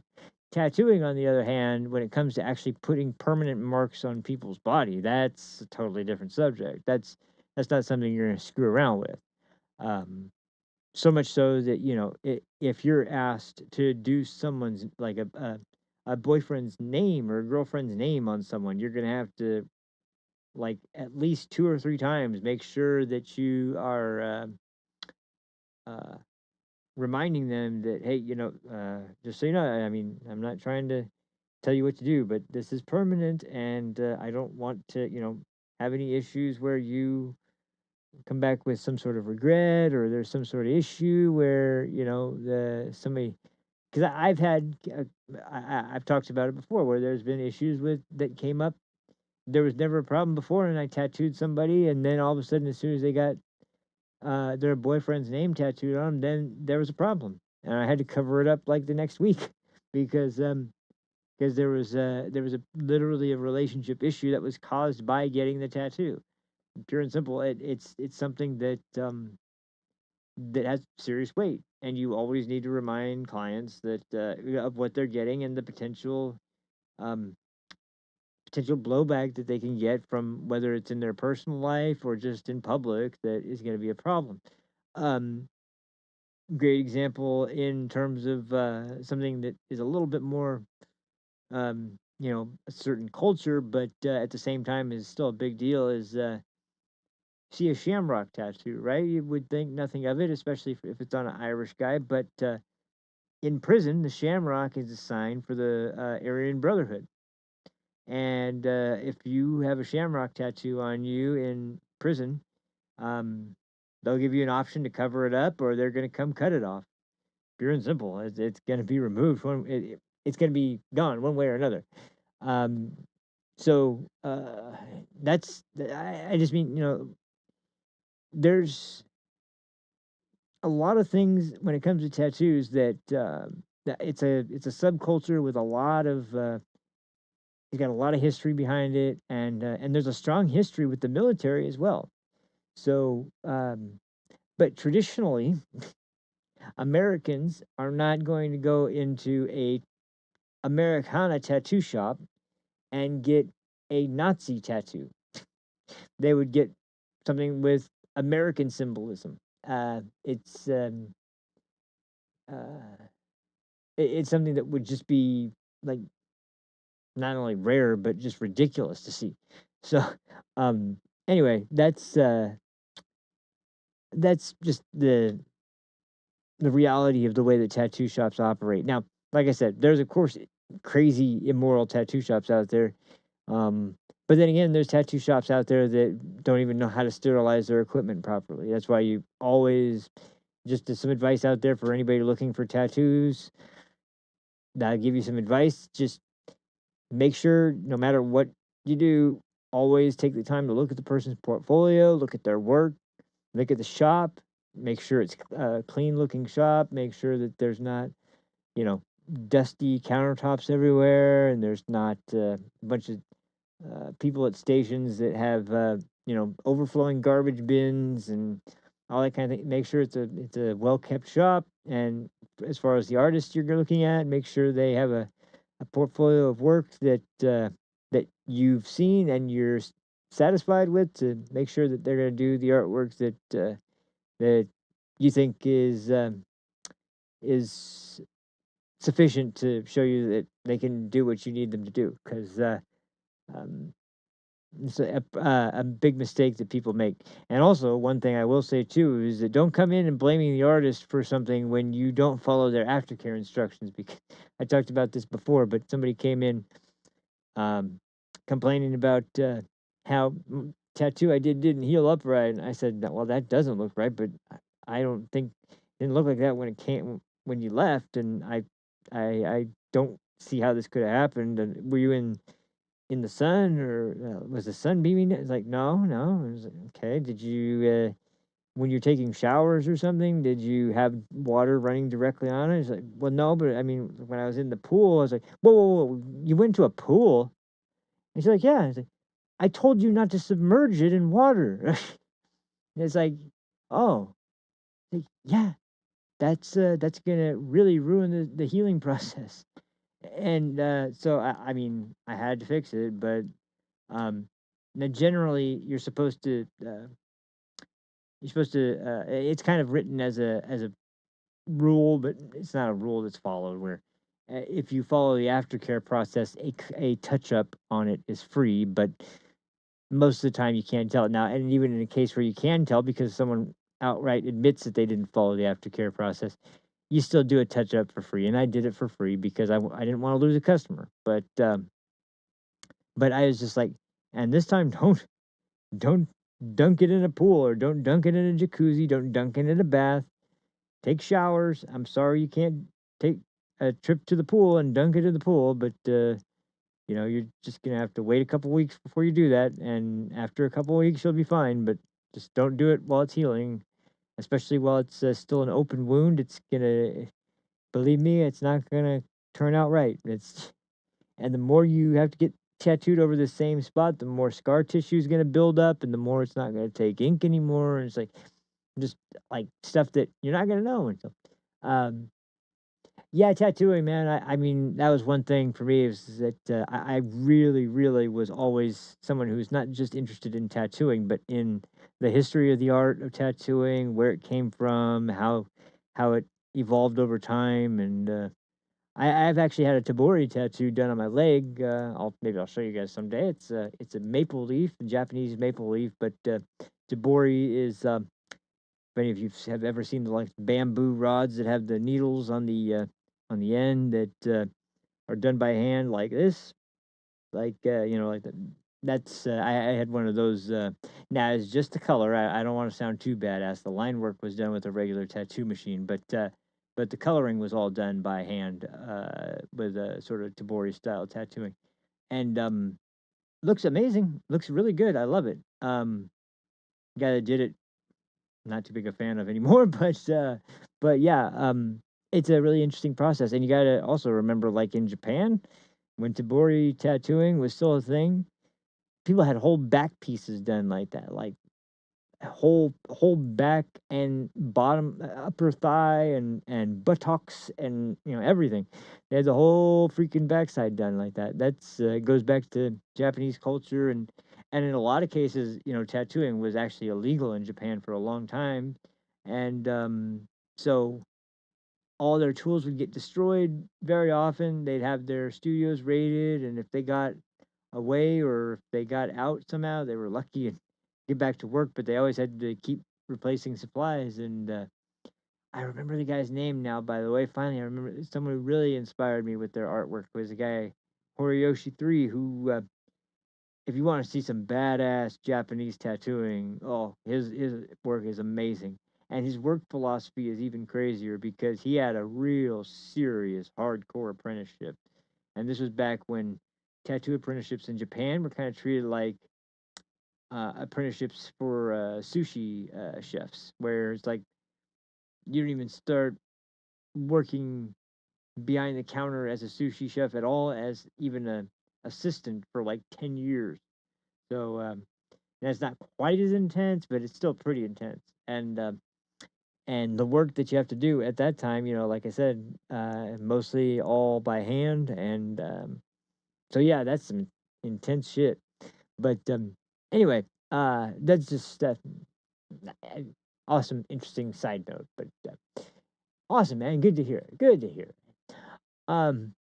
Tattooing, on the other hand, when it comes to actually putting permanent marks on people's body, that's a totally different subject. That's not something you're going to screw around with. So much so that, if you're asked to do someone's, like a boyfriend's name or a girlfriend's name on someone, you're going to have to, like, at least 2 or 3 times make sure that you are uh, reminding them that, hey, just so you know, I mean, I'm not trying to tell you what to do, but this is permanent, and I don't want to, have any issues where you come back with some sort of regret, or there's some sort of issue where somebody, because I've had I've talked about it before where there's been issues with that came up. There was never a problem before, and I tattooed somebody, and then all of a sudden, as soon as they got their boyfriend's name tattooed on them, then there was a problem, and I had to cover it up like the next week because there was literally a relationship issue that was caused by getting the tattoo. Pure and simple. It's something that that has serious weight, and you always need to remind clients that of what they're getting and the um, potential blowback that they can get from whether it's in their personal life or just in public that is going to be a problem. Um, Great example in terms of something that is a little bit more, a certain culture, but at the same time is still a big deal. Is see a shamrock tattoo, right? You would think nothing of it, especially if it's on an Irish guy, but in prison, the shamrock is a sign for the Aryan Brotherhood. And if you have a shamrock tattoo on you in prison, um, they'll give you an option to cover it up, or they're going to come cut it off. Pure and simple. It's going to be removed. It's going to be gone one way or another. Um, so that's. I just mean, there's a lot of things when it comes to tattoos that it's a subculture with a lot of it's got a lot of history behind it, and there's a strong history with the military as well. So, but traditionally, Americans are not going to go into a Americana tattoo shop and get a Nazi tattoo. They would get something with American symbolism. It's it's something that would just be like not only rare but just ridiculous to see. So, anyway, that's just the reality of the way that tattoo shops operate. Now, like I said, there's of course crazy immoral tattoo shops out there. But then again, there's tattoo shops out there that don't even know how to sterilize their equipment properly. That's why you always, just some advice out there for anybody looking for tattoos, that'll give you some advice. Just make sure, no matter what you do, always take the time to look at the person's portfolio, look at their work, look at the shop, make sure it's a clean looking shop, make sure that there's not, dusty countertops everywhere, and there's not a bunch of people at stations that have overflowing garbage bins and all that kind of thing. Make sure it's a well kept shop, and as far as the artists you're looking at, make sure they have a portfolio of work that that you've seen and you're satisfied with, to make sure that they're going to do the artwork that you think is sufficient to show you that they can do what you need them to do. Because um, it's a big mistake that people make. And also, one thing I will say too is that don't come in and blaming the artist for something when you don't follow their aftercare instructions. Because I talked about this before, but somebody came in complaining about how tattoo I didn't heal up right, and I said, well, that doesn't look right, but I don't think it didn't look like that when it came when you left, and I don't see how this could have happened. And were you in the sun, or was the sun beaming? It's like, no. I was like, okay. Did you when you're taking showers or something, did you have water running directly on it? It's like, well, no, but I mean, when I was in the pool, I was like, whoa, you went to a pool? And she's like, yeah. I was like, I told you not to submerge it in water. It's like, oh, like, yeah, that's gonna really ruin the healing process. And so I mean, I had to fix it, but now generally it's kind of written as a rule, but it's not a rule that's followed. Where if you follow the aftercare process, a touch up on it is free, but most of the time you can't tell. Now, and even in a case where you can tell because someone outright admits that they didn't follow the aftercare process, you still do a touch up for free. And I did it for free because I didn't want to lose a customer. But I was just like, and this time don't dunk it in a pool or don't dunk it in a jacuzzi. Don't dunk it in a bath. Take showers. I'm sorry you can't take a trip to the pool and dunk it in the pool, but you're just gonna have to wait a couple weeks before you do that, and after a couple weeks you'll be fine. But just don't do it while it's healing, especially while it's still an open wound. It's gonna, believe me, it's not gonna turn out right. And the more you have to get tattooed over the same spot, the more scar tissue is gonna build up, and the more it's not gonna take ink anymore. And it's like just like stuff that you're not gonna know. And so, um, yeah, tattooing, man. I mean, that was one thing for me is that I really, really was always someone who's not just interested in tattooing, but in the history of the art of tattooing, where it came from, how it evolved over time, and I've actually had a tabori tattoo done on my leg. I'll show you guys someday. It's a maple leaf, a Japanese maple leaf, but tabori is. If any of you have ever seen the like bamboo rods that have the needles on the end that are done by hand like this, like like that. That's I had one of those. Now it's just the color. I don't want to sound too badass. The line work was done with a regular tattoo machine, but the coloring was all done by hand with a sort of tabori style tattooing, and looks amazing. Looks really good. I love it. Guy that did it, not too big a fan of anymore, but yeah, it's a really interesting process, and you gotta also remember, like in Japan, when tabori tattooing was still a thing, people had whole back pieces done like that, like whole back and bottom, upper thigh and buttocks and everything. They had the whole freaking backside done like that. That's goes back to Japanese culture and in a lot of cases, tattooing was actually illegal in Japan for a long time, and so all their tools would get destroyed very often. They'd have their studios raided, and if they got away or if they got out somehow, they were lucky and get back to work. But they always had to keep replacing supplies. And I remember the guy's name now. By the way, finally, I remember someone who really inspired me with their artwork was a guy Horiyoshi 3, who, if you want to see some badass Japanese tattooing, oh, his work is amazing. And his work philosophy is even crazier because he had a real serious hardcore apprenticeship. And this was back when tattoo apprenticeships in Japan were kind of treated like apprenticeships for sushi chefs, where it's like you don't even start working behind the counter as a sushi chef at all, as even a assistant for like 10 years. So that's not quite as intense, but it's still pretty intense. And the work that you have to do at that time, like I said, mostly all by hand, and so yeah, that's some intense shit. But anyway, that's just awesome, interesting side note. But awesome, man, good to hear. Good to hear. Um,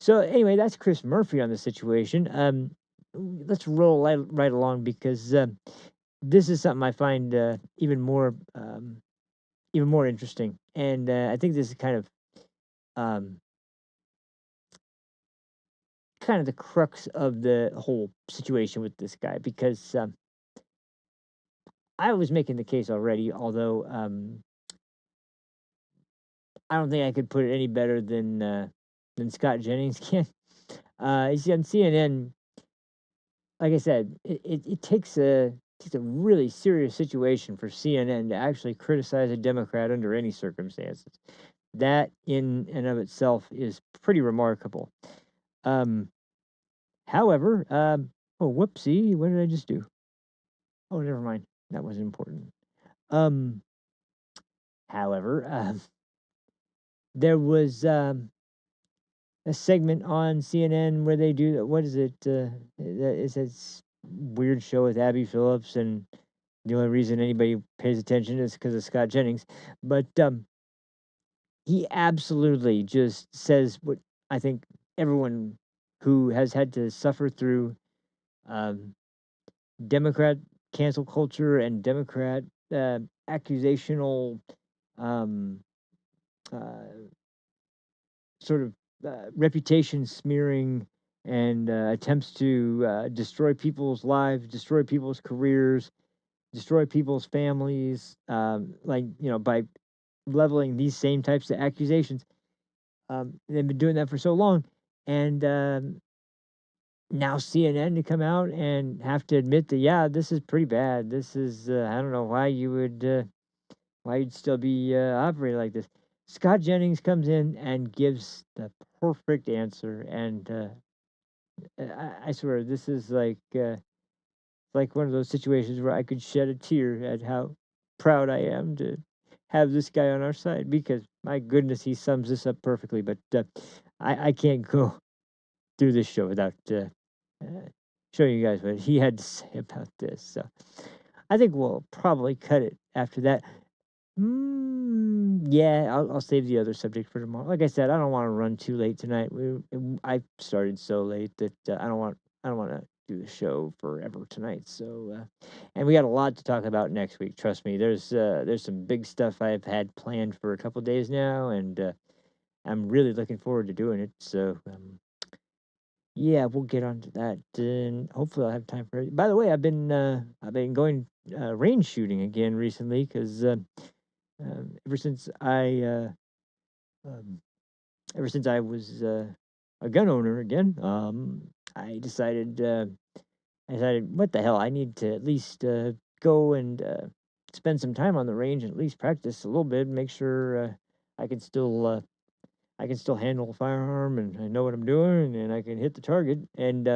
so anyway, that's Chris Murphy on the situation. Let's roll right along because this is something I find even more interesting, and I think this is um, kind of the crux of the whole situation with this guy because I was making the case already, although I don't think I could put it any better than Scott Jennings can. You see on CNN, like I said, it takes a really serious situation for CNN to actually criticize a Democrat under any circumstances. That in and of itself is pretty remarkable. However, oh whoopsie, what did I just do? Oh, never mind. That wasn't important. Um, however, there was a segment on CNN where they do what is it? It's this weird show with Abby Phillips, and the only reason anybody pays attention is because of Scott Jennings. But he absolutely just says what I think everyone who has had to suffer through um, Democrat cancel culture and Democrat accusational um, uh, sort of reputation smearing and attempts to destroy people's lives, destroy people's careers, destroy people's families, like, by leveling these same types of accusations. They've been doing that for so long. And now CNN to come out and have to admit that, yeah, this is pretty bad. This is, I don't know why why you'd still be operating like this. Scott Jennings comes in and gives the perfect answer. And I swear, this is like one of those situations where I could shed a tear at how proud I am to have this guy on our side, because my goodness, he sums this up perfectly. But I can't go through this show without showing you guys what he had to say about this. So I think we'll probably cut it after that. Yeah, I'll save the other subject for tomorrow. Like I said, I don't want to run too late tonight. I started so late that I don't want to do the show forever tonight. So, and we got a lot to talk about next week. Trust me. There's some big stuff I've had planned for a couple days now, and I'm really looking forward to doing it. So, yeah, we'll get on to that, and hopefully I'll have time for it. By the way, I've been going range shooting again recently, because ever since um, ever since I was a gun owner again, I decided what the hell, I need to at least go and spend some time on the range and at least practice a little bit, make sure I can still handle a firearm, and I know what I'm doing, and I can hit the target. And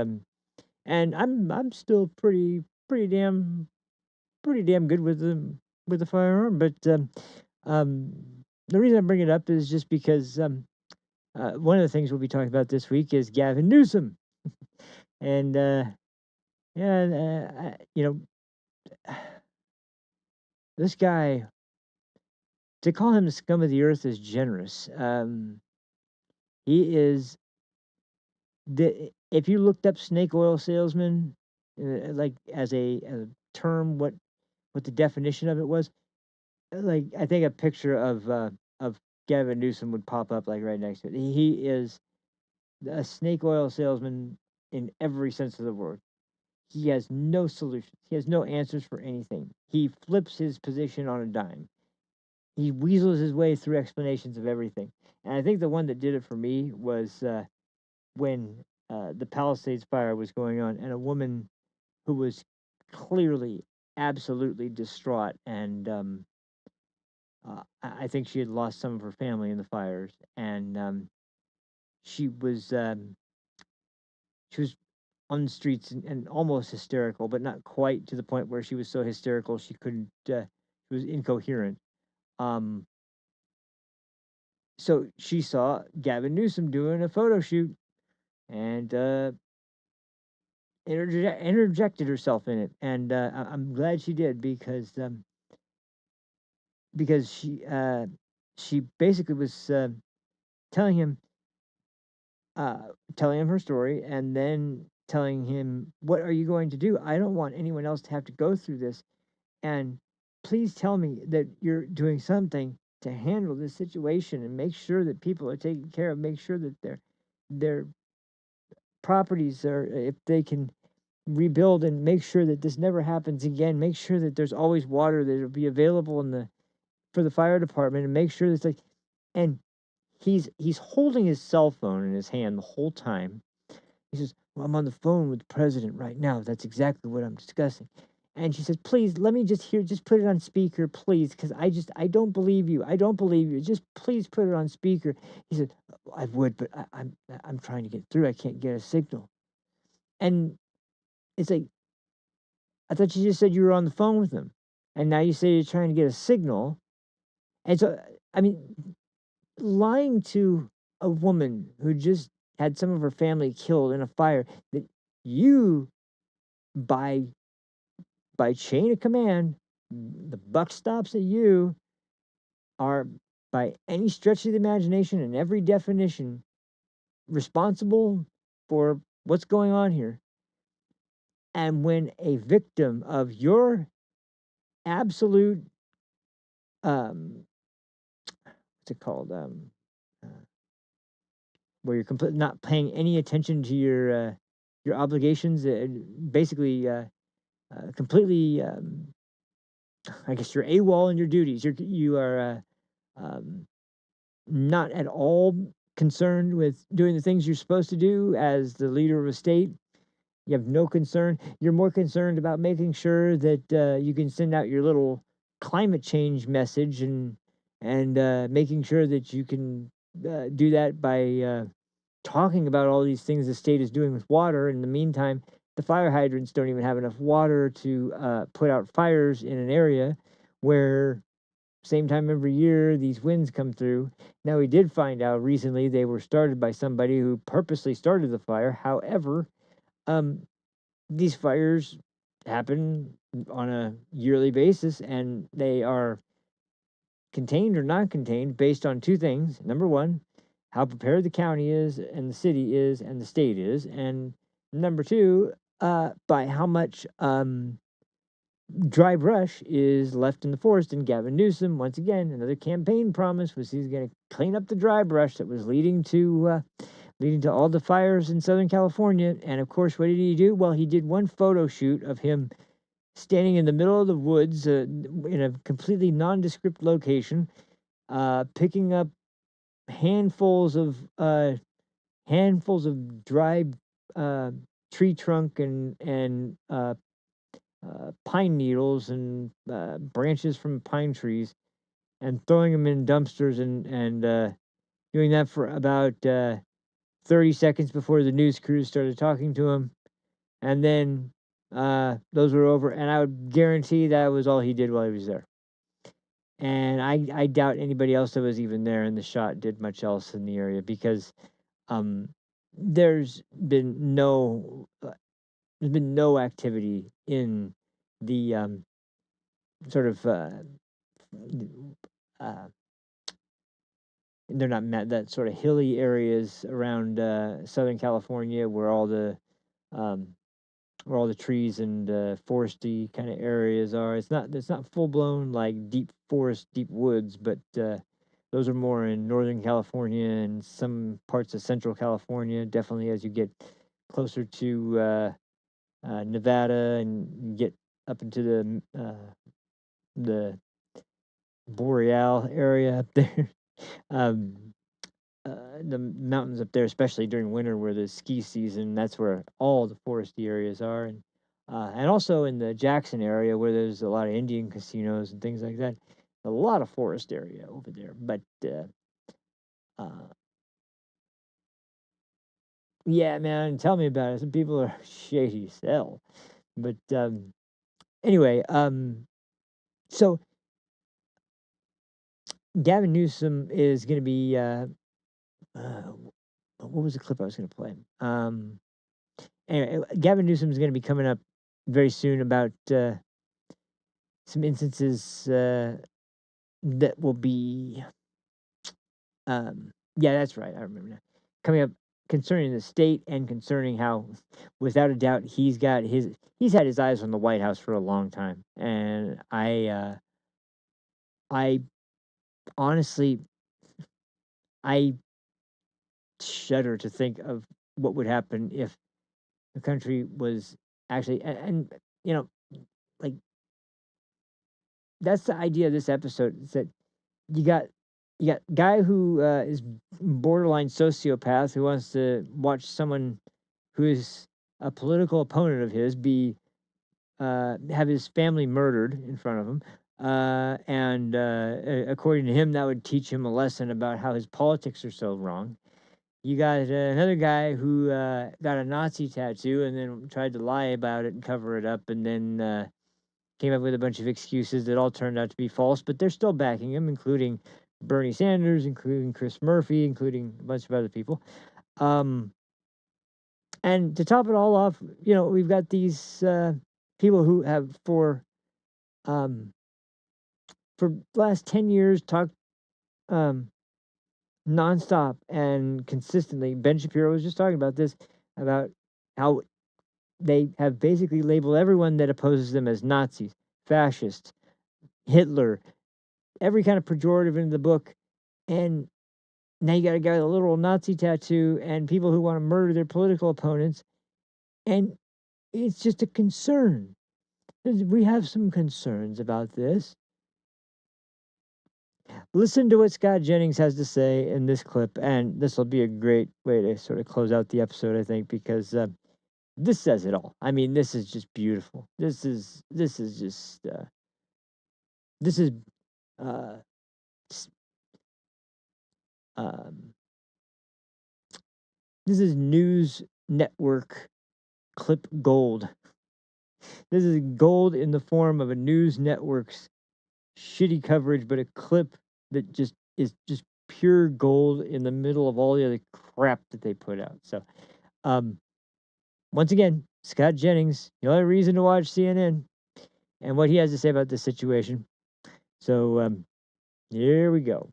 I'm still pretty damn good with the firearm. But um, the reason I bring it up is just because one of the things we'll be talking about this week is Gavin Newsom. And yeah, this guy, to call him the scum of the earth is generous. He is if you looked up snake oil salesman, like as a term, what the definition of it was, like, I think a picture of Gavin Newsom would pop up like right next to it. He is a snake oil salesman in every sense of the word. He has no solutions. He has no answers for anything. He flips his position on a dime. He weasels his way through explanations of everything. And I think the one that did it for me was when the Palisades fire was going on, and a woman who was clearly, absolutely distraught, and I think she had lost some of her family in the fires, and she was on the streets, and almost hysterical, but not quite to the point where she was so hysterical she couldn't. She was incoherent. Um, so she saw Gavin Newsom doing a photo shoot, and interjected herself in it, and I'm glad she did, because she basically was telling him telling him her story, and then telling him, what are you going to do? I don't want anyone else to have to go through this, and please tell me that you're doing something to handle this situation and make sure that people are taken care of, make sure that their properties are, if they can rebuild, and make sure that this never happens again, make sure that there's always water that will be available for the fire department, and make sure that it's like, and he's holding his cell phone in his hand the whole time. He says, well, I'm on the phone with the president right now. That's exactly what I'm discussing. And she says, please, let me just put it on speaker, please, because I don't believe you. I don't believe you. Just please put it on speaker. He said, I would, but I'm trying to get through. I can't get a signal. And it's like, I thought you just said you were on the phone with him, and now you say you're trying to get a signal. And so, I mean, lying to a woman who just had some of her family killed in a fire, that you, by chain of command, the buck stops at you, are, by any stretch of the imagination and every definition, responsible for what's going on here. And when a victim of your absolute what's it called, where you're completely not paying any attention to your obligations, basically completely I guess you're AWOL in your duties. You are not at all concerned with doing the things you're supposed to do as the leader of a state. You have no concern. You're more concerned about making sure that you can send out your little climate change message and making sure that you can do that by talking about all these things the state is doing with water. In the meantime, the fire hydrants don't even have enough water to put out fires in an area where same time every year these winds come through. Now, we did find out recently they were started by somebody who purposely started the fire. However, these fires happen on a yearly basis, and they are contained or not contained based on two things. Number one, how prepared the county is, and the city is, and the state is, and number two, by how much dry brush is left in the forest. And Gavin Newsom, once again, another campaign promise was he's going to clean up the dry brush that was leading to all the fires in Southern California. And of course, what did he do? Well, he did one photo shoot of him standing in the middle of the woods in a completely nondescript location, picking up handfuls of dry tree trunk and pine needles and branches from pine trees, and throwing them in dumpsters and doing that for about 30 seconds before the news crews started talking to him. And then those were over, and I would guarantee that was all he did while he was there. And I doubt anybody else that was even there in the shot did much else in the area, because there's been no activity in the sort of they're not met that sort of hilly areas around Southern California where all the trees and foresty kind of areas are. It's not full blown like deep forest, deep woods, but those are more in Northern California and some parts of Central California. Definitely as you get closer to Nevada and get up into the Boreal area up there. The mountains up there, especially during winter where the ski season, that's where all the foresty areas are. And also in the Jackson area where there's a lot of Indian casinos and things like that. A lot of forest area over there. But yeah, man, tell me about it. Some people are shady as hell. But anyway, so Gavin Newsom is going to be what was the clip I was going to play? Anyway, Gavin Newsom is going to be coming up very soon about some instances that will be, yeah, that's right. I remember now. Coming up concerning the state and concerning how, without a doubt, he's had his eyes on the White House for a long time, and I honestly, I shudder to think of what would happen if the country was actually, and you know, like, that's the idea of this episode, is that you got guy who is borderline sociopath who wants to watch someone who is a political opponent of his be have his family murdered in front of him, and according to him that would teach him a lesson about how his politics are so wrong. You got another guy who got a Nazi tattoo and then tried to lie about it and cover it up, and then came up with a bunch of excuses that all turned out to be false, but they're still backing him, including Bernie Sanders, including Chris Murphy, including a bunch of other people. And to top it all off, we've got these people who have for the last 10 years talked nonstop and consistently. Ben Shapiro was just talking about this, about how they have basically labeled everyone that opposes them as Nazis, fascists, Hitler, every kind of pejorative in the book. And now you got a guy with a literal Nazi tattoo and people who want to murder their political opponents. And it's just a concern. We have some concerns about this. Listen to what Scott Jennings has to say in this clip, and this will be a great way to sort of close out the episode, I think, because this says it all. I mean, this is just beautiful. This is just this is uh, s- um, this is news network clip gold. This is gold in the form of a news network's shitty coverage, but a clip that just is just pure gold in the middle of all the other crap that they put out. So, once again, Scott Jennings, the only reason to watch CNN and what he has to say about this situation. So, here we go.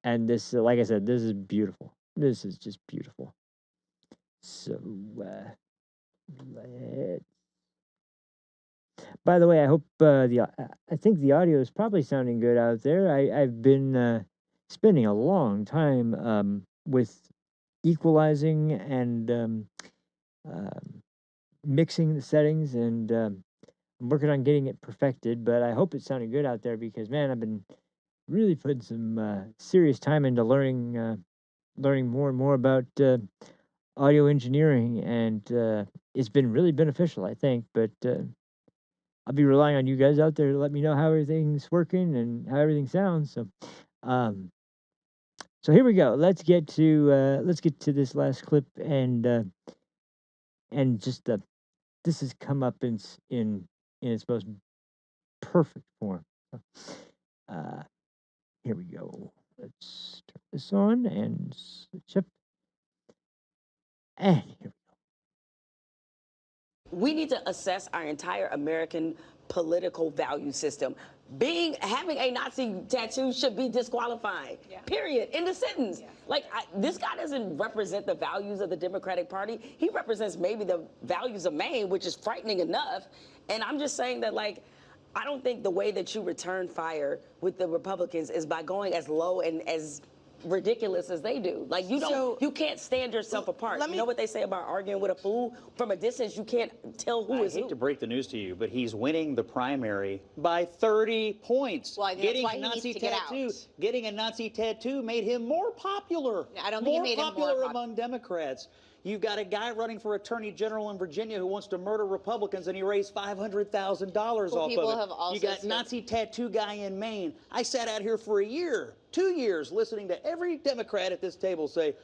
And this, like I said, this is beautiful. This is just beautiful. So, let's. By the way, I hope I think the audio is probably sounding good out there. I've been spending a long time with equalizing and mixing the settings, and I'm working on getting it perfected. But I hope it's sounding good out there because, man, I've been really putting some serious time into learning more and more about audio engineering, and it's been really beneficial, I think. But I'll be relying on you guys out there to let me know how everything's working and how everything sounds. So, um, so here we go. Let's get to this last clip, and just this has come up in its most perfect form. Uh, Here we go. Let's turn this on and switch up. And here We need to assess our entire American political value system. Having a Nazi tattoo should be disqualifying. Yeah. Period. End of sentence. Yeah. Like, this guy doesn't represent the values of the Democratic Party. He represents maybe the values of Maine, which is frightening enough. And I'm just saying that, like, I don't think the way that you return fire with the Republicans is by going as low and as ridiculous as they do. Like, you can't stand yourself apart. You know what they say about arguing with a fool? From a distance, you can't tell who is who. I hate to break the news to you, but he's winning the primary by 30 points. Well, I think that's why he needs to get out. Getting a Nazi tattoo made him more popular. I don't think it made him more popular among Democrats. You've got a guy running for attorney general in Virginia who wants to murder Republicans, and he raised $500,000 off of it. You got Nazi tattoo guy in Maine. I sat out here for a year, 2 years, listening to every Democrat at this table say,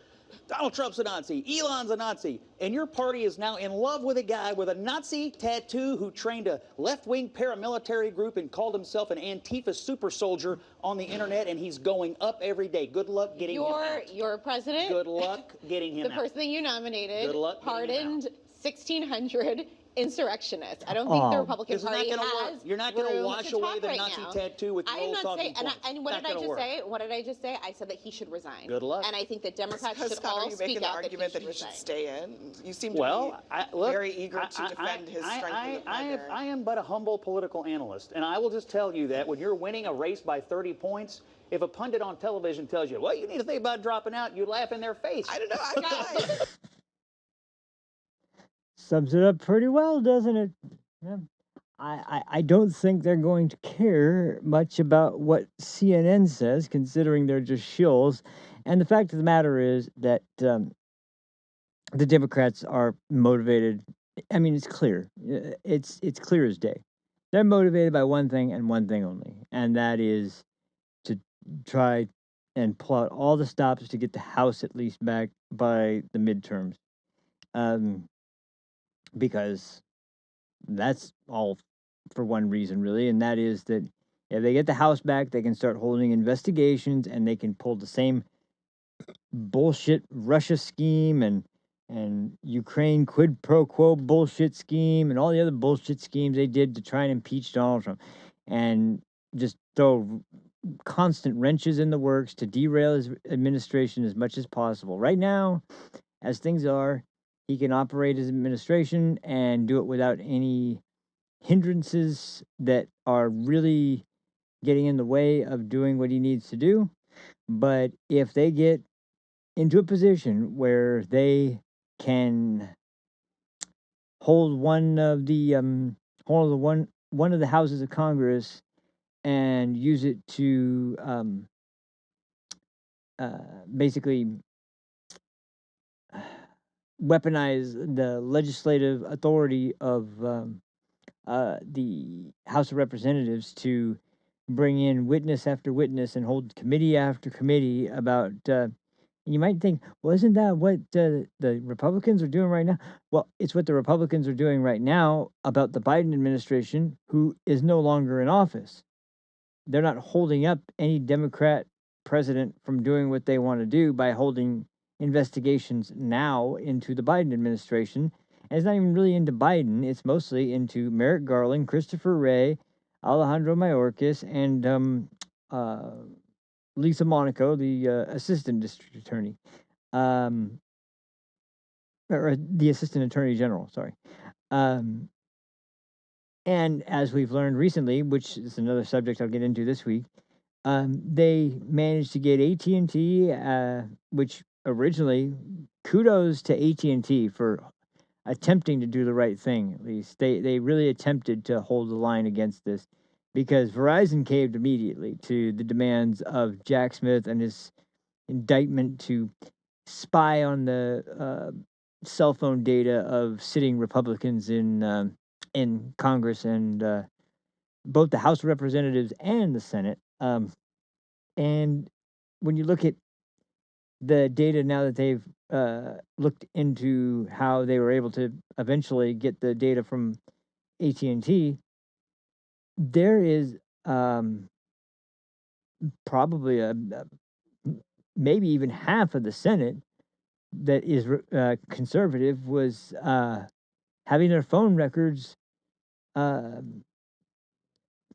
Donald Trump's a Nazi, Elon's a Nazi, and your party is now in love with a guy with a Nazi tattoo who trained a left-wing paramilitary group and called himself an Antifa super soldier on the internet, and he's going up every day. Good luck getting him out. Your president. Good luck getting him out. The person that you nominated Good luck pardoned 1,600 insurrectionists. I don't think the Republican Party has. You're not going to wash away the Nazi tattoo with your old talking points. And what did I just say? What did I just say? I said that he should resign. Good luck. And I think that Democrats should all speak out that he should stay in. You seem to be very eager to defend his strength. I am but a humble political analyst, and I will just tell you that when you're winning a race by 30 points, if a pundit on television tells you, well, you need to think about dropping out, you laugh in their face. I don't know. I got sums it up pretty well, doesn't it? Yeah. I don't think they're going to care much about what CNN says, considering they're just shills. And the fact of the matter is that the Democrats are motivated. I mean, it's clear. It's clear as day. They're motivated by one thing and one thing only, and that is to try and pull out all the stops to get the House at least back by the midterms. Because that's all for one reason, really, and that is that if they get the House back, they can start holding investigations, and they can pull the same bullshit Russia scheme and Ukraine quid pro quo bullshit scheme and all the other bullshit schemes they did to try and impeach Donald Trump, and just throw constant wrenches in the works to derail his administration as much as possible. Right now, as things are, he can operate his administration and do it without any hindrances that are really getting in the way of doing what he needs to do. But if they get into a position where they can hold one of the one of the houses of Congress and use it to basically weaponize the legislative authority of the House of Representatives to bring in witness after witness and hold committee after committee about. You might think, well, isn't that what the Republicans are doing right now? Well, it's what the Republicans are doing right now about the Biden administration, who is no longer in office. They're not holding up any Democrat president from doing what they want to do by holding investigations now into the Biden administration. And it's not even really into Biden. It's mostly into Merrick Garland, Christopher Wray, Alejandro Mayorkas, and Lisa Monaco, the assistant district attorney, or the assistant attorney general, sorry. And as we've learned recently, which is another subject I'll get into this week, they managed to get AT&T, which originally, kudos to AT&T for attempting to do the right thing. At least they really attempted to hold the line against this, because Verizon caved immediately to the demands of Jack Smith and his indictment to spy on the cell phone data of sitting Republicans in Congress and both the House of Representatives and the Senate. And when you look at the data now that they've looked into how they were able to eventually get the data from AT&T, there is probably maybe even half of the Senate that is conservative was having their phone records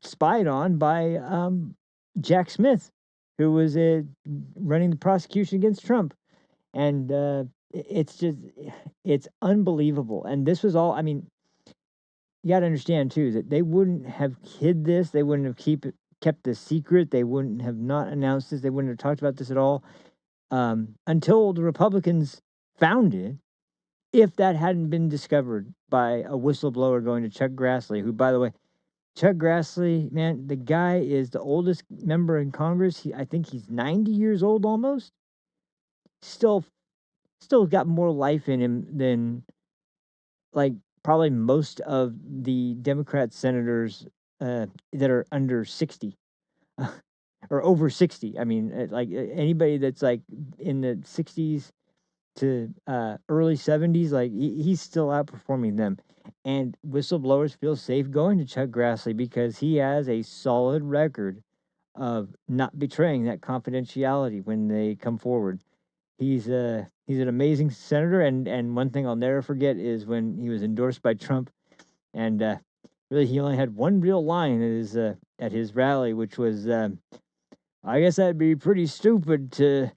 spied on by Jack Smith, who was running the prosecution against Trump. And it's unbelievable. And this was all, I mean, you got to understand too, that they wouldn't have hid this. They wouldn't have kept this secret. They wouldn't have not announced this. They wouldn't have talked about this at all until the Republicans found it. If that hadn't been discovered by a whistleblower going to Chuck Grassley, who, by the way, Chuck Grassley, man, the guy is the oldest member in Congress. I think he's 90 years old almost. Still got more life in him than, like, probably most of the Democrat senators that are under 60 or over 60. I mean, like anybody that's like in the 60s to early 70s, like he's still outperforming them. And whistleblowers feel safe going to Chuck Grassley because he has a solid record of not betraying that confidentiality when they come forward. He's an amazing senator, and one thing I'll never forget is when he was endorsed by Trump, and really he only had one real line at his rally, which was, "I guess that'd be pretty stupid to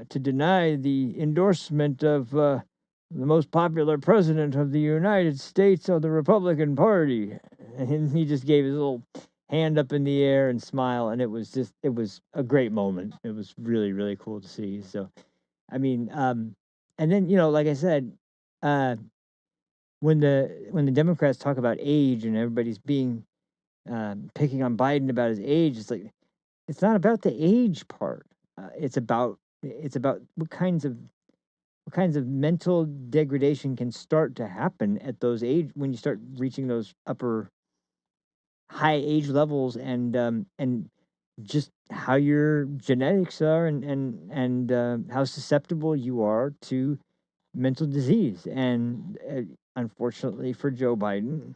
deny the endorsement of the most popular president of the United States of the Republican Party." And he just gave his little hand up in the air and smile, and it was a great moment. It was really, really cool to see. So, I mean, and then, like I said, when the Democrats talk about age and everybody's being picking on Biden about his age, it's like, it's not about the age part. It's about what kinds of mental degradation can start to happen at those age when you start reaching those upper high age levels, and just how your genetics are, and how susceptible you are to mental disease. And unfortunately for Joe Biden,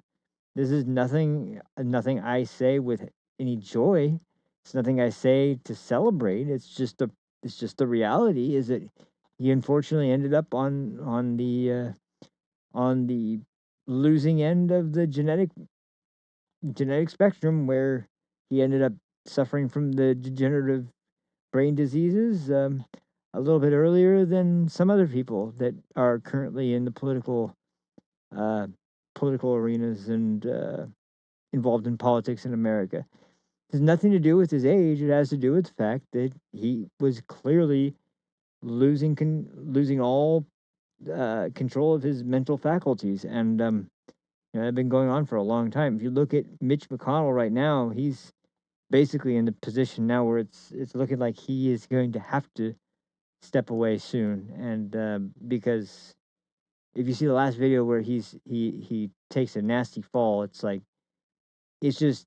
this is nothing I say with any joy. It's nothing I say to celebrate. It's just the reality is that he unfortunately ended up on the losing end of the genetic spectrum, where he ended up suffering from the degenerative brain diseases a little bit earlier than some other people that are currently in the political arenas and involved in politics in America. It has nothing to do with his age. It has to do with the fact that he was clearly losing all control of his mental faculties. And You know, they've been going on for a long time. If you look at Mitch McConnell right now, he's basically in the position now where it's looking like he is going to have to step away soon, and because if you see the last video where he takes a nasty fall, it's like it's just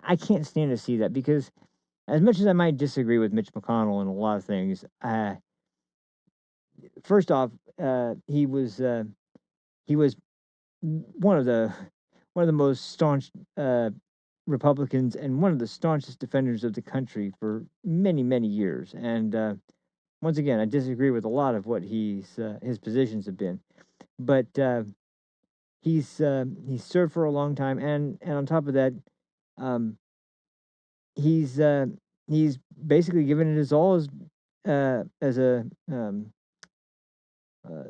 I can't stand to see that, because as much as I might disagree with Mitch McConnell in a lot of things, first off, he was one of the most staunch Republicans and one of the staunchest defenders of the country for many years. And once again, I disagree with a lot of what his positions have been, but he's served for a long time, and on top of that, um, he's basically given it his all as a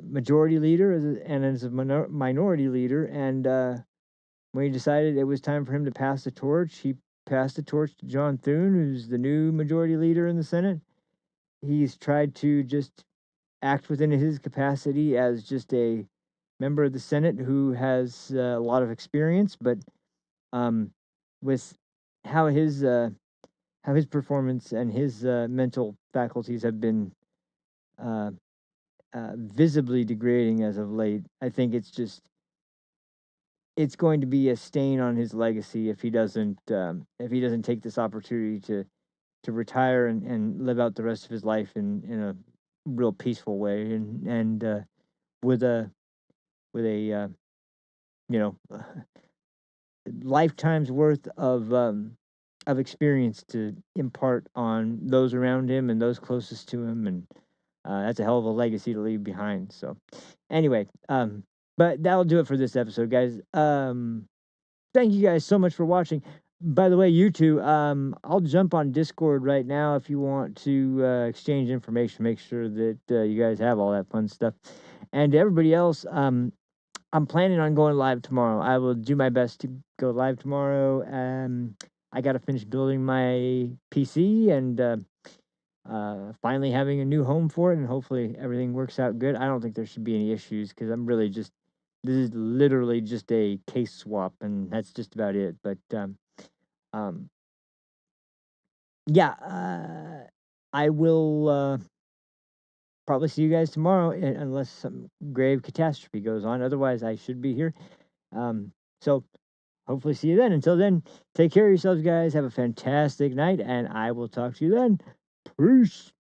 majority leader and as a minority leader. And when he decided it was time for him to pass the torch, he passed the torch to John Thune, who's the new majority leader in the Senate. He's tried to just act within his capacity as just a member of the Senate who has a lot of experience, but with how his performance and his mental faculties have been visibly degrading as of late, I think it's going to be a stain on his legacy if he doesn't take this opportunity to retire and live out the rest of his life in a real peaceful way, and with a you know lifetime's worth of experience to impart on those around him and those closest to him, and that's a hell of a legacy to leave behind. So anyway, but that'll do it for this episode, guys. Thank you guys so much for watching. By the way, you two, I'll jump on Discord right now if you want to exchange information. Make sure that you guys have all that fun stuff. And to everybody else, I'm planning on going live tomorrow. I will do my best to go live tomorrow. I got to finish building my PC and finally having a new home for it, and hopefully everything works out good. I don't think there should be any issues, because I'm really just, this is literally just a case swap, and that's just about it. But yeah, I will probably see you guys tomorrow, unless some grave catastrophe goes on. Otherwise, I should be here. So hopefully see you then. Until then, take care of yourselves, guys. Have a fantastic night, and I will talk to you then. Peace.